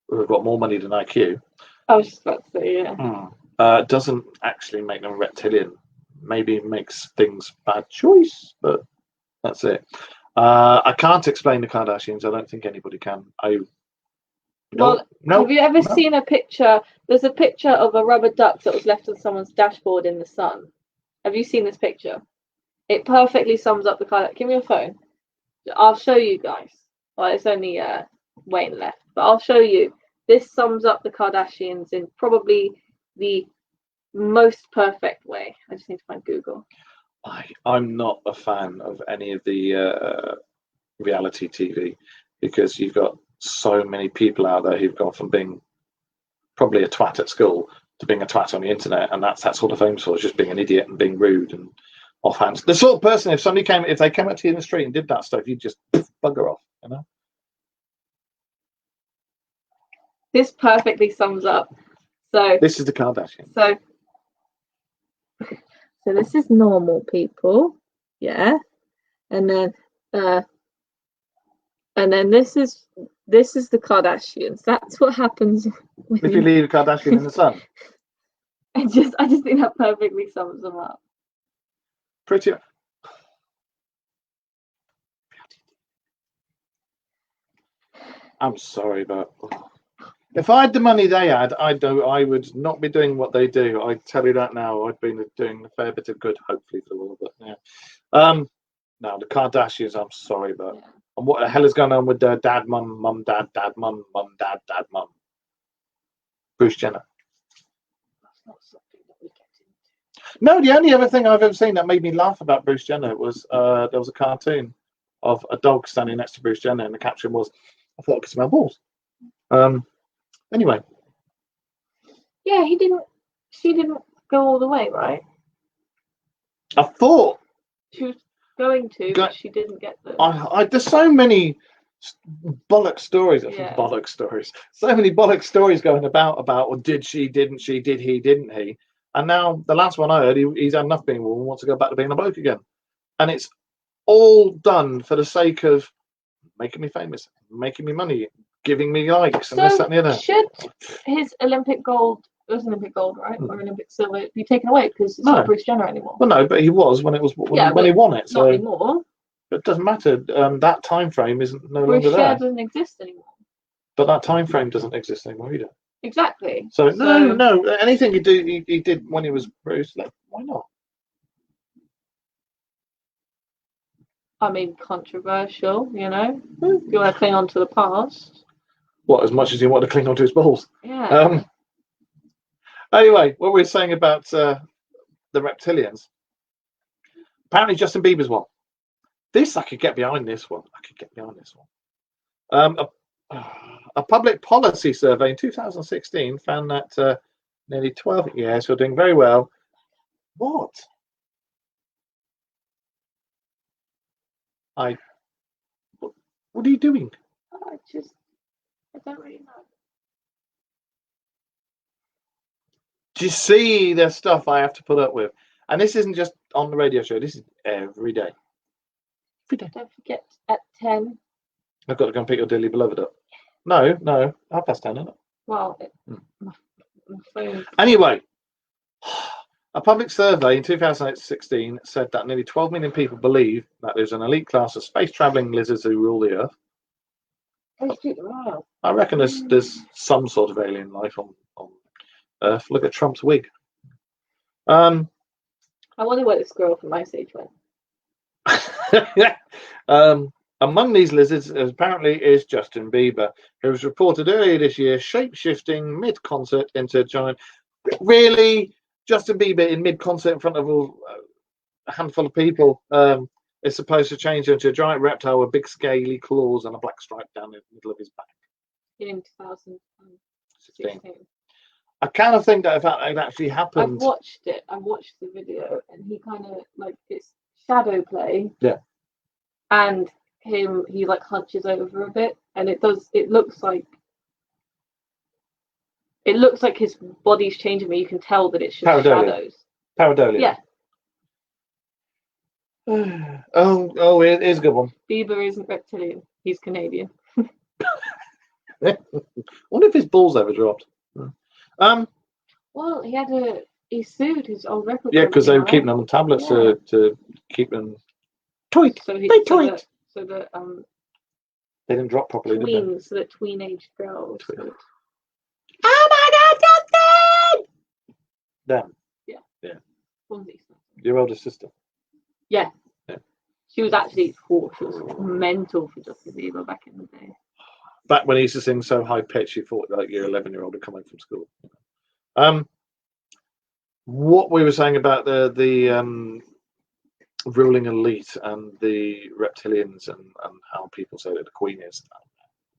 who have got more money than IQ. I was just about to say, yeah. Doesn't actually make them reptilian. Maybe makes things bad choice, but that's it. I can't explain the Kardashians. I don't think anybody can. Have you ever seen a picture? There's a picture of a rubber duck that was left on someone's dashboard in the sun. Have you seen this picture? It perfectly sums up the Kardashians. Give me your phone. I'll show you guys. Well, it's only Wayne left, but I'll show you. This sums up the Kardashians in probably the most perfect way. I just need to find Google. I'm not a fan of any of the reality TV because you've got so many people out there who've gone from being probably a twat at school to being a twat on the internet, and that's all they're famous for, is just being an idiot and being rude and offhand. The sort of person, if they came up to you in the street and did that stuff, you'd just bugger off, you know. This perfectly sums up. So this is the Kardashians. So this is normal people, yeah, and then this is the Kardashians. That's what happens if you leave a Kardashian in the sun. I just think that perfectly sums them up. Pretty. I'm sorry, but if I had the money they had, I would not be doing what they do. I tell you that now. I'd been doing a fair bit of good, hopefully, for the world. But yeah. Now the Kardashians. I'm sorry, but and what the hell is going on with their dad, mum, dad, mum, dad, mum? Bruce Jenner. That's not something that we get into. No, the only other thing I've ever seen that made me laugh about Bruce Jenner was there was a cartoon of a dog standing next to Bruce Jenner, and the caption was, "I thought I could smell balls." Anyway, Yeah, she didn't go all the way, right? I thought She was going to, but she didn't get the. there's so many bollock stories. Yeah. Bollock stories. So many bollock stories going about well, did she, didn't she, did he, didn't he? And now the last one I heard, he's had enough being a woman, wants to go back to being a bloke again. And it's all done for the sake of making me famous, making me money, giving me likes, and this, that, and the other. Should his Olympic gold, it was Olympic gold, right, or Olympic silver, be taken away because it's not Bruce Jenner anymore? Well, no, but he was when he won it. So not anymore. It doesn't matter. That time frame isn't no Bruce longer there. doesn't exist anymore. But that time frame doesn't exist anymore either. Exactly. So no, anything he did when he was Bruce, like, why not? I mean, controversial, you know. If you want to cling on to the past. What, as much as you want to cling on to his balls? Yeah. Anyway, what we were saying about the reptilians. Apparently, Justin Bieber's one. This I could get behind. This one. A public policy survey in 2016 found that nearly 12 years were doing very well. What? What are you doing? I don't really know. Do you see the stuff I have to put up with? And this isn't just on the radio show. This is every day. Don't forget at 10. I've got to go and pick your dearly beloved up. No, 10:30, isn't it? Well, my phone. Anyway, a public survey in 2016 said that nearly 12 million people believe that there's an elite class of space-traveling lizards who rule the Earth. I reckon there's some sort of alien life on Earth. Look at Trump's wig. I wonder where this girl from Ice Age went. Among these lizards, apparently, is Justin Bieber, who was reported earlier this year shape-shifting mid-concert into a giant. Really, Justin Bieber in mid-concert in front of a handful of people is supposed to change into a giant reptile with big scaly claws and a black stripe down the middle of his back. In 2016. I kind of think that if that actually happened. I've watched it. I watched the video, and he kind of like it's shadow play. Yeah. And he like hunches over a bit, and it looks like his body's changing, but you can tell that it's just shadows. Pareidolia. Yeah. Here's a good one. Bieber isn't reptilian. He's Canadian. I wonder if his balls ever dropped. Well, he sued his old record. Yeah, because they were keeping them on tablets to keep them tight. So that they didn't drop properly, did they? So that tween-aged girls. Oh my God, Justin! Them. Yeah. Your older sister. Yeah. She was actually mental for Justin Bieber back in the day. Back when he used to sing so high pitched, you thought like your 11-year-old had come home from school. What we were saying about the ruling elite and the reptilians and how people say that the Queen is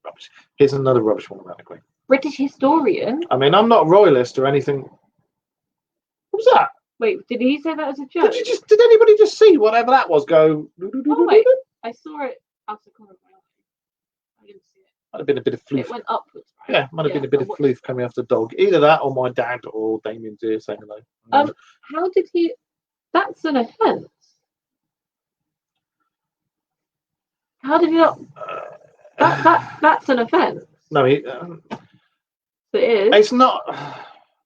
rubbish. Here's another rubbish one about the Queen. British historian. I mean, I'm not royalist or anything. What was that? Wait, did he say that as a joke? Did anybody just see whatever that was go? Oh wait, I saw it out the corner of my eye. I didn't see it. Might have been a bit of floof. It went upwards, right? Yeah, might have been a bit of floof coming off the dog. Either that or my dad or Damien's ear saying hello. How did he? That's an offence. How did he not? That's an offence. No, it is. It's not.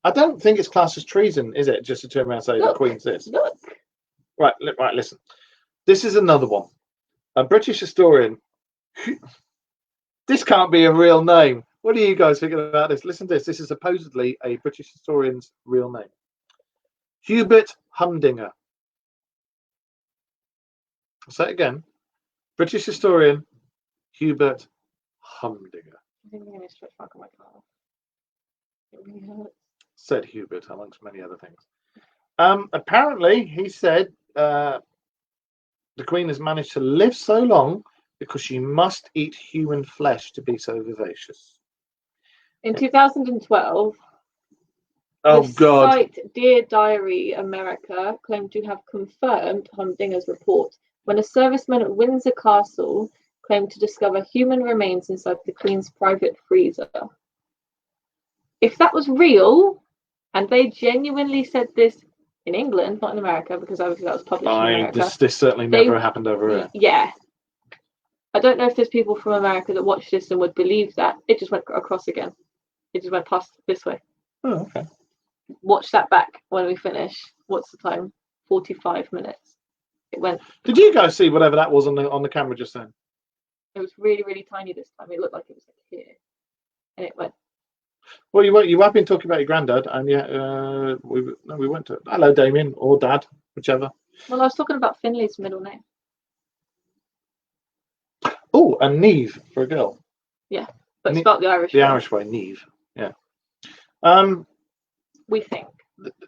I don't think it's classed as treason, is it? Just to turn around and say the Queen's this. Look. Right, listen. This is another one. A British historian. This can't be a real name. What do you guys think about this? Listen to this. This is supposedly a British historian's real name. Hubert Humdinger. I'll say it again. British historian Hubert Humdinger. I think I'm going to stretch back on my car. It really hurts. Said Hubert, amongst many other things. Apparently, he said the Queen has managed to live so long because she must eat human flesh to be so vivacious. In 2012, Oh The God. site Dear Diary America claimed to have confirmed Humdinger's report when a serviceman at Windsor Castle claimed to discover human remains inside the Queen's private freezer. If that was real, and they genuinely said this in England, not in America, because obviously that was published in America. This certainly never happened over here. Yeah. I don't know if there's people from America that watch this and would believe that. It just went across again. It just went past this way. Oh, okay. Watch that back when we finish. What's the time? 45 minutes. It went. Did you guys see whatever that was on the camera just then? It was really, really tiny this time. It looked like it was like here. And it went. Well, you have been talking about your granddad, and yeah, we went to hello, Damien, or Dad, whichever. Well, I was talking about Finley's middle name. Oh, and Neve for a girl. Yeah, but spelled the Irish way. The Irish way, Neve. Yeah. We think.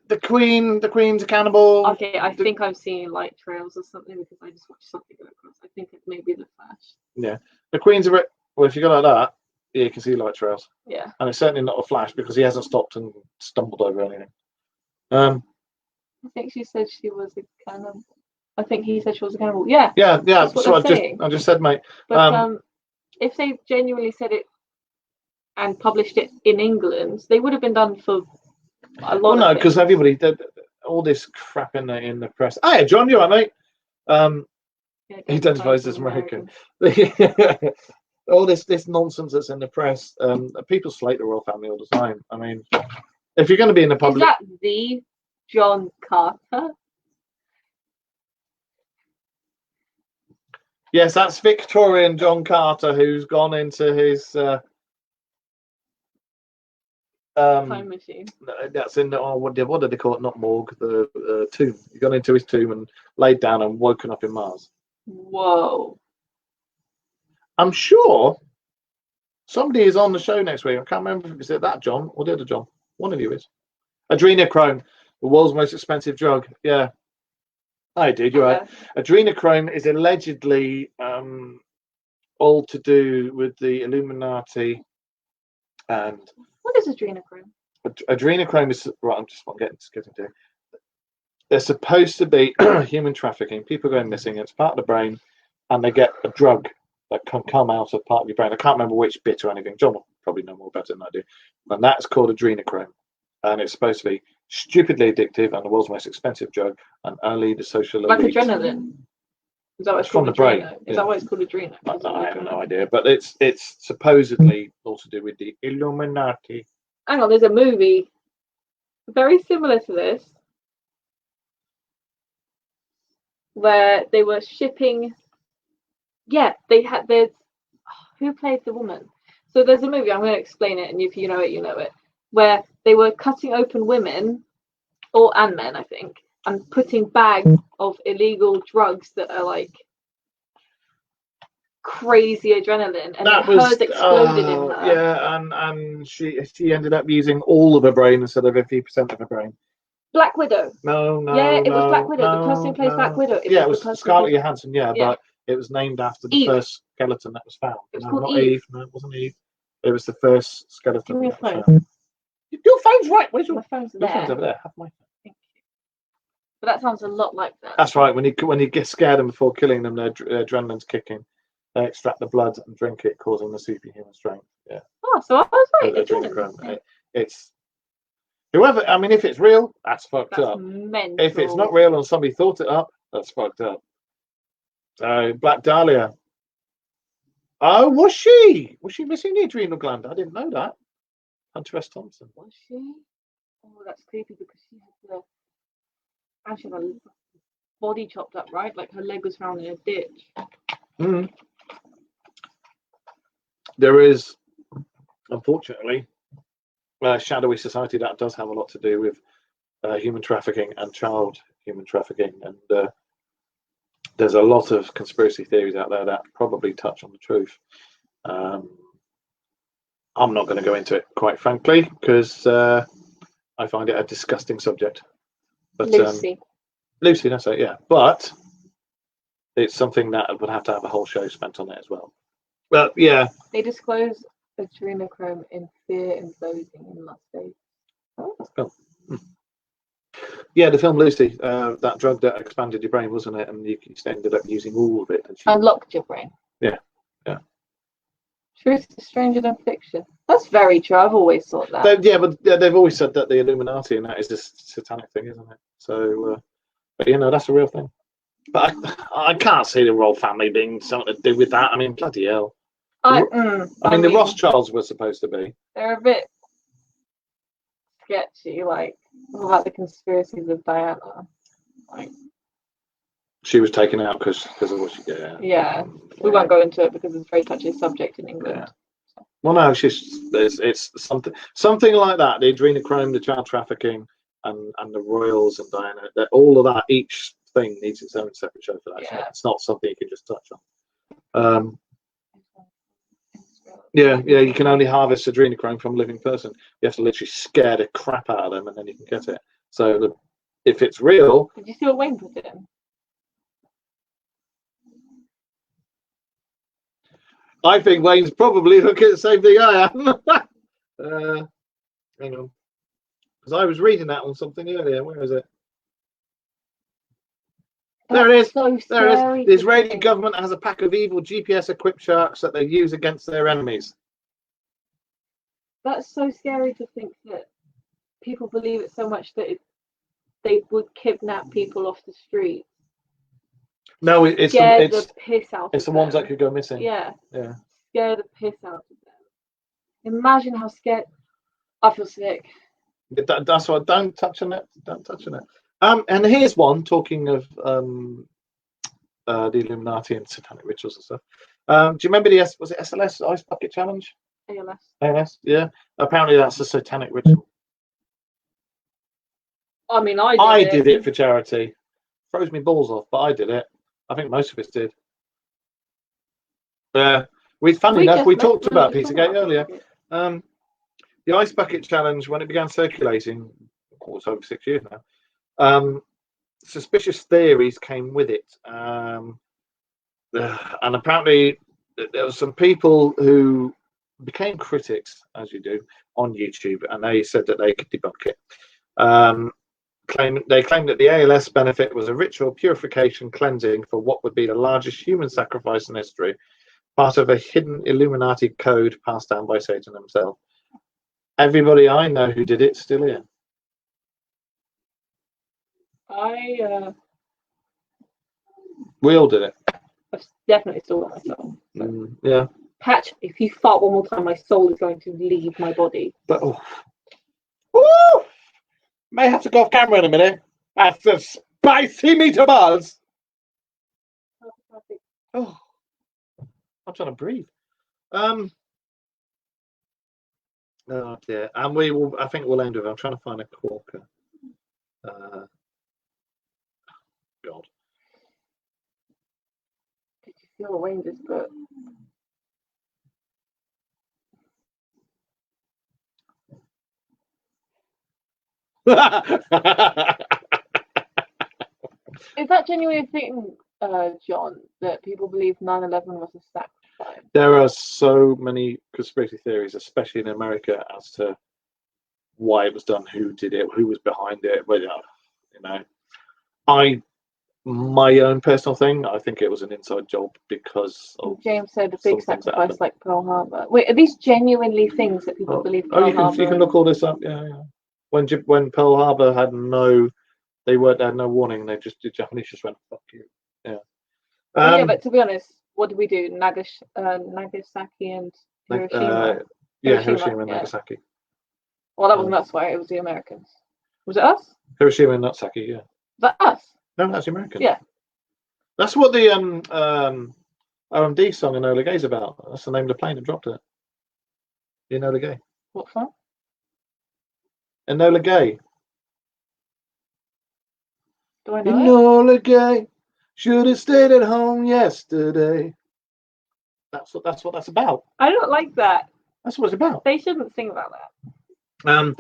The Queen's a cannibal. Okay, I think I've seen light trails or something because I just watched something go across. I think it may be the Flash. Yeah, the Queen's a well. If you go like that, yeah, you can see light trails. Yeah. And it's certainly not a Flash because he hasn't stopped and stumbled over anything. I think she said she was a cannibal. I think he said she was a cannibal. Yeah. Yeah. That's what I just said, mate. But if they genuinely said it and published it in England, they would have been done for a lot. Well, no, because everybody did all this crap in the press. Hey, John, you all right, mate? He identifies as American. All this nonsense that's in the press. People slate the royal family all the time. I mean, if you're going to be in the public, is that the John Carter? Yes, that's Victorian John Carter, who's gone into his time machine. That's in the what did they call it? Not morgue, the tomb. He's gone into his tomb and laid down and woken up in Mars. Whoa! I'm sure somebody is on the show next week. I can't remember if it's that John or the other John. One of you is. Adrenochrome, the world's most expensive drug. Yeah. I did, you're right. Adrenochrome is allegedly all to do with the Illuminati. And what is adrenochrome? Adrenochrome is right. I'm just getting to. They're supposed to be human trafficking. People going missing. It's part of the brain, and they get a drug that can come out of part of your brain. I can't remember which bit or anything. John will probably know more about it than I do. And that's called adrenochrome, and it's supposed to be stupidly addictive and the world's most expensive drug, and only the social elite. Like adrenaline. Is that what it's called? From the brain. Is that why it's called adrenochrome? I have no idea, but it's supposedly all to do with the Illuminati. Hang on, there's a movie very similar to this where they were shipping. Yeah, they had this. Who played the woman? So there's a movie. I'm going to explain it, and if you know it, you know it. Where they were cutting open women, and men, I think, and putting bags of illegal drugs that are like crazy adrenaline, and hers exploded in her. Yeah, and she ended up using all of her brain instead of 50% of her brain. Black Widow. No. Yeah, it was Black Widow. The person who plays Black Widow. It was Scarlett Johansson. Yeah, but it was named after the first skeleton that was found. It was not Eve. No, it wasn't Eve. It was the first skeleton. Give me a phone. Your phone's right. Where's your phone's there? Your phone's over there. Have my phone. Thank you. But that sounds a lot like that. That's right. When you get scared them before killing them, their adrenaline's kicking. They extract the blood and drink it, causing the superhuman strength. Yeah. Oh, so I was right. Adrenochrome. It's whoever. I mean, if it's real, that's fucked up. Mental. If it's not real and somebody thought it up, that's fucked up. Black Dahlia. Oh, was she? Was she missing the adrenal gland? I didn't know that. Hunter S. Thompson. Was she? Oh, that's creepy because she had her body chopped up, right? Like her leg was found in a ditch. Mm. There is, unfortunately, a shadowy society that does have a lot to do with human trafficking and child human trafficking, and there's a lot of conspiracy theories out there that probably touch on the truth. I'm not going to go into it, quite frankly, because I find it a disgusting subject. But Lucy, that's it, yeah. But it's something that would have to have a whole show spent on it as well. But yeah, they disclose adrenochrome in Fear and Loathing in Las Vegas. Oh. Yeah, the film Lucy, that drug that expanded your brain, wasn't it? And you just ended up using all of it. And Unlocked your brain. Yeah. Truth is stranger than fiction. That's very true. I've always thought that. They've always said that the Illuminati and that is this satanic thing, isn't it? So, but that's a real thing. But I can't see the royal family being something to do with that. I mean, bloody hell. I mean, the Rothschilds were supposed to be. They're a bit sketchy, like about the conspiracies of Diana. Like, she was taken out because of what she did. Yeah, we won't go into it because it's a very touchy subject in England. Yeah. Well, no, it's something like that. The adrenochrome, the child trafficking, and the royals and Diana. All of that, each thing needs its own separate show for that. Yeah. It's not something you can just touch on. You can only harvest adrenochrome from a living person. You have to literally scare the crap out of them, and then you can get it. So if it's real, did you see what Wayne put it in? I think Wayne's probably looking at the same thing I am. Hang on, because I was reading that on something earlier. Where is it? There it is. There it is. The Israeli government has a pack of evil GPS-equipped sharks that they use against their enemies. That's so scary to think that people believe it so much that they would kidnap people off the street. No, it's the piss out. It's the ones that could go missing. Yeah. Scare the piss out of them. Imagine how scared. I feel sick. That's why. Don't touch on it. Don't touch on it. And here's one talking of the Illuminati and satanic rituals and stuff. Do you remember was it SLS Ice Bucket Challenge? ALS, yeah. Apparently that's a satanic ritual. I mean, I did it for charity. Froze me balls off, but I did it. I think most of us did. Funnily enough, we talked about Pizzagate earlier. The Ice Bucket Challenge, when it began circulating, it's over 6 years now. Suspicious theories came with it, and apparently there were some people who became critics, as you do, on YouTube, and they said that they could debunk it. They claimed that the ALS benefit was a ritual purification cleansing for what would be the largest human sacrifice in history, part of a hidden Illuminati code passed down by Satan himself. Everybody I know who did it still here. We all did it. I've definitely still got myself. So. Yeah. Patch, if you fart one more time, my soul is going to leave my body. But may have to go off camera in a minute. That's a spicy meatballs. Oh, I'm trying to breathe. Oh dear. And we will. I think we'll end with. I'm trying to find a corker. God. Did you feel what Wayne just put? Is that genuinely a thing, John, that people believe 9/11 was a sacrifice? There are so many conspiracy theories, especially in America, as to why it was done, who did it, who was behind it. Well, my own personal thing, I think it was an inside job because of James said a big sacrifice like Pearl Harbor. Wait, are these genuinely things that people believe? You can look all this up. Yeah. When Pearl Harbor had no warning, the Japanese just went fuck you. Yeah. But to be honest, what did we do? Nagasaki and Hiroshima. Hiroshima and Nagasaki. Well, that wasn't us, right? It was the Americans. Was it us? Hiroshima and Nagasaki, yeah. Was that us? No, that's the Americans. Yeah. That's what the OMD song Enola Gay's about. That's the name of the plane that dropped it. Enola Gay. What song? Enola Gay. Do I know Enola Gay should have stayed at home yesterday. That's what that's about. I don't like that. That's what it's about. They shouldn't sing about that.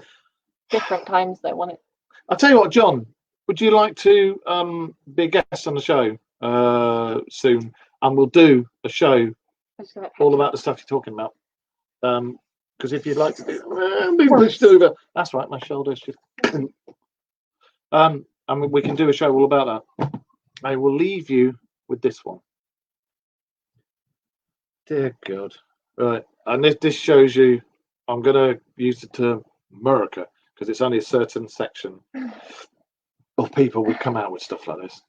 Different times they want it. I'll tell you what, John. Would you like to be a guest on the show soon? And we'll do a show all about the stuff you're talking about. Because if you'd like to do, being pushed over. That's right, my shoulder's just. I mean, we can do a show all about that. I will leave you with this one. Dear God. Right. And this shows you, I'm going to use the term America because it's only a certain section of people would come out with stuff like this.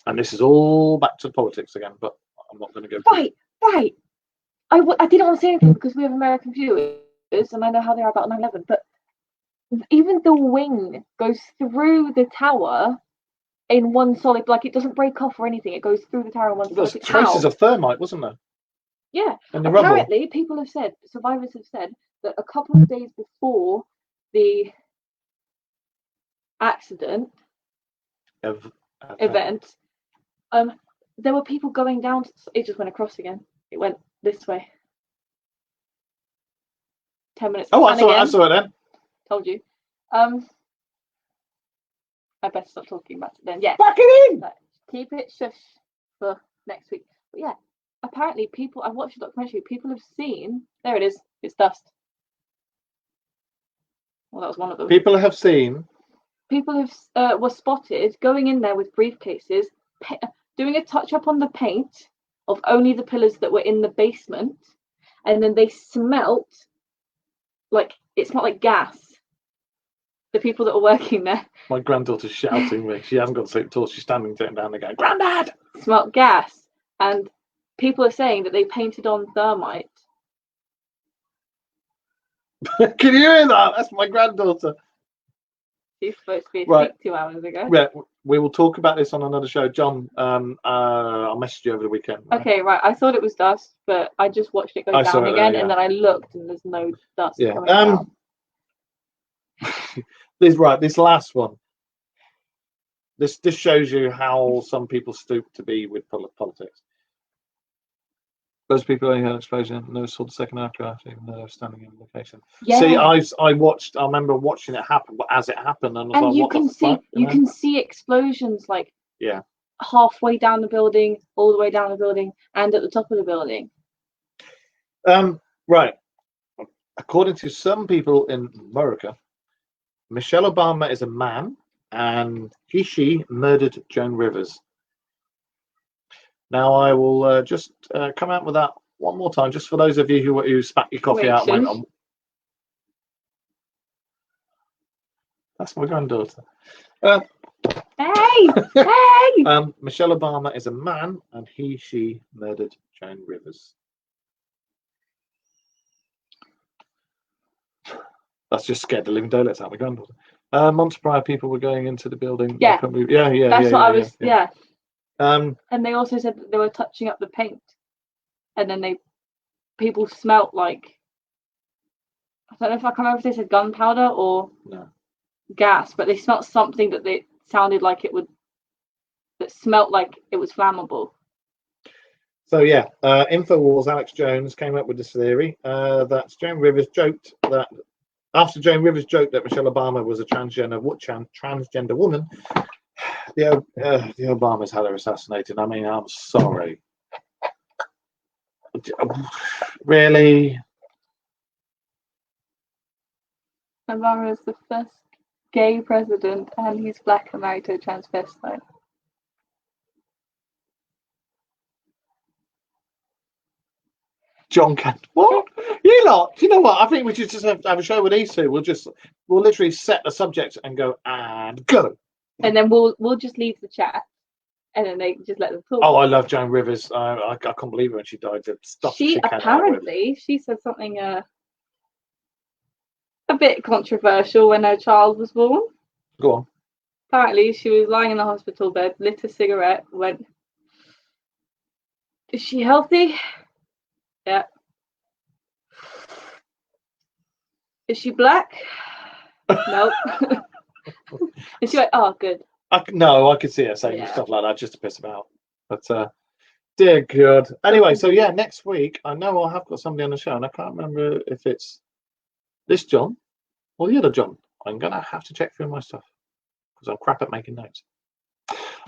And this is all back to politics again, but I'm not going to go. Right. I didn't want to say anything because we have American viewers and I know how they are about 9/11, but even the wing goes through the tower in one solid, like it doesn't break off or anything. It goes through the tower in one solid. There's traces of thermite, wasn't there? Yeah. And the Apparently, rubble. people have said, survivors have said, that a couple of days before the accident event, there were people going down. It just went across again. It went this way. 10 minutes. Oh, I saw it then. Told you. I better stop talking about it then. Yeah. Back it in. Keep it shush for next week. But yeah, apparently I watched a documentary. People have seen. There it is. It's dust. Well, that was one of them. People have seen. People have were spotted going in there with briefcases, doing a touch up on the paint of only the pillars that were in the basement, and then they smelt like gas. The people that were working there. My granddaughter's shouting me. She hasn't got to sleep at all. She's standing down there going, "Grandad!" Smelt gas, and people are saying that they painted on thermite. Can you hear that? That's my granddaughter. She's supposed to be asleep 2 hours ago. Yeah, we will talk about this on another show. John, I'll message you over the weekend. Right? Okay, right. I thought it was dust, but I just watched it go down again, and then I looked, and there's no dust coming down. This last one. This shows you how some people stoop to be with politics. Those people only had explosion, no saw the second aircraft, even though they were standing in the location. Yeah. See, I remember watching it happen, but as it happened, and I was like, you can see explosions like halfway down the building, all the way down the building, and at the top of the building. Right. According to some people in America, Michelle Obama is a man, and she murdered Joan Rivers. Now I will just come out with that one more time, just for those of you who spat your coffee out. And went on. That's my granddaughter. Hey! Michelle Obama is a man, and she murdered Joan Rivers. That's just scared the living daylights out of my granddaughter. Months prior, people were going into the building. Yeah. That's what I was. Yeah. And they also said that they were touching up the paint, and then people smelt like, I don't know if I can't remember if they said gunpowder or gas, but they smelt something that they sounded like that smelt like it was flammable. So yeah, Infowars Alex Jones came up with this theory that Joan Rivers joked that after Joan Rivers joked that Michelle Obama was a transgender woman, the Obamas had her assassinated. I mean, I'm sorry. Really? Obama is the first gay president, and he's black and married to a transvestite. John Kent. What? You lot? Do you know what? I think we should just have a show with these two. We'll literally set the subject and go. And then we'll just leave the chat, and then they just let them talk. Oh, I love Joan Rivers. I can't believe it when she died. The stuff she apparently she said something a bit controversial when her child was born. Go on. Apparently, she was lying in the hospital bed, lit a cigarette, went, "Is she healthy? Yeah. Is she black? Nope." And she went, "Oh, good." I could see her saying stuff like that just to piss about. But dear God. Anyway, so yeah, next week I know I have got somebody on the show, and I can't remember if it's this John or the other John. I'm gonna have to check through my stuff because I'm crap at making notes.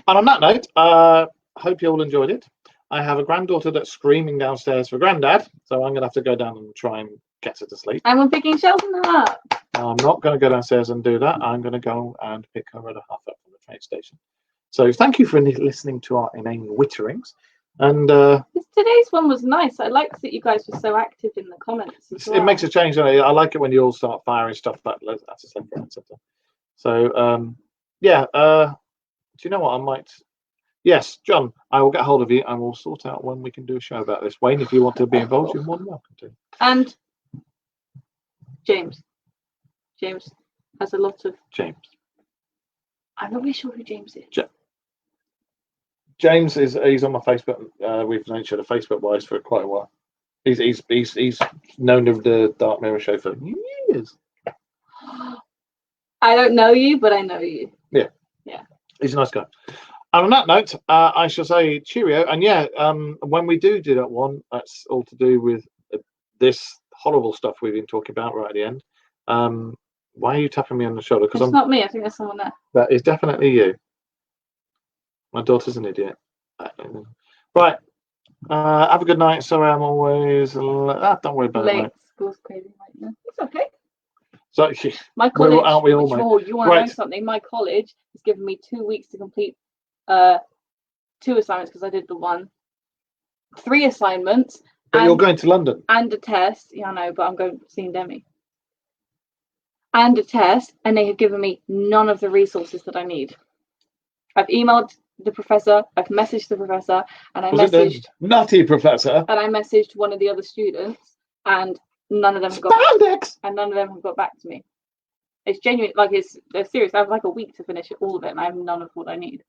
And on that note, I hope you all enjoyed it. I have a granddaughter that's screaming downstairs for granddad, so I'm going to have to go down and try and get her to sleep. And we're picking Shelton up. I'm not going to go downstairs and do that. I'm going to go and pick her at a half up from the train station. So thank you for listening to our inane witterings. And today's one was nice. I liked that you guys were so active in the comments as well. It makes a change. Doesn't it? I like it when you all start firing stuff back. That's a separate answer. So yeah. Do you know what I might? Yes, John, I will get hold of you and we'll sort out when we can do a show about this. Wayne, if you want to be involved, you're more than welcome to. And James has a lot of. James. I'm not really sure who James is. James he's on my Facebook. We've known each other Facebook wise for quite a while. He's known of the Dark Mirror show for years. I don't know you, but I know you. Yeah. He's a nice guy. And on that note, I shall say cheerio. And yeah, when we do that one, that's all to do with this horrible stuff we've been talking about right at the end. Why are you tapping me on the shoulder? It's not me. I think there's someone there. That is definitely you. My daughter's an idiot. Right. Have a good night. Sorry, I'm always. Don't worry about late. it. School's crazy right now. It's okay. So, my college. aren't we all, mate? You want to know something? My college has given me 2 weeks to complete 2 assignments because I did the one. 3 assignments. But you're going to London. And a test. Yeah, I know, but I'm going to see Demi. And a test, and they have given me none of the resources that I need. I've emailed the professor, I've messaged the professor, and I messaged the nutty professor. And I messaged one of the other students, and none of them have got back to me. It's genuine, like they're serious. I have like a week to finish all of it, and I have none of what I need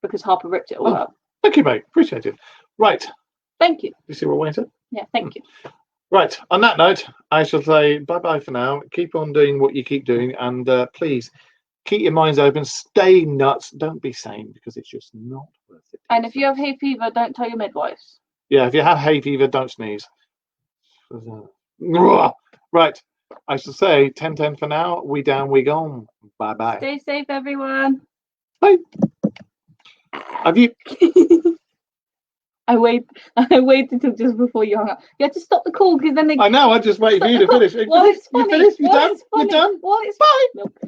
because Harper ripped it all up. Thank you, mate. Appreciate it. Right. Thank you. You see what Wayne said? Yeah, thank you. Right. On that note, I shall say bye-bye for now. Keep on doing what you keep doing, and please keep your minds open. Stay nuts. Don't be sane because it's just not worth it. And if you have hay fever, don't tell your midwives. Yeah, if you have hay fever, don't sneeze. Right. I shall say 10-10 for now. We down, we gone. Bye-bye. Stay safe, everyone. Bye. Have you... I waited till just before you hung up. You had to stop the call because then they. I know. I just waited for you to finish. Well, it's funny. You finished? You done? You're done? Well, it's bye. Nope.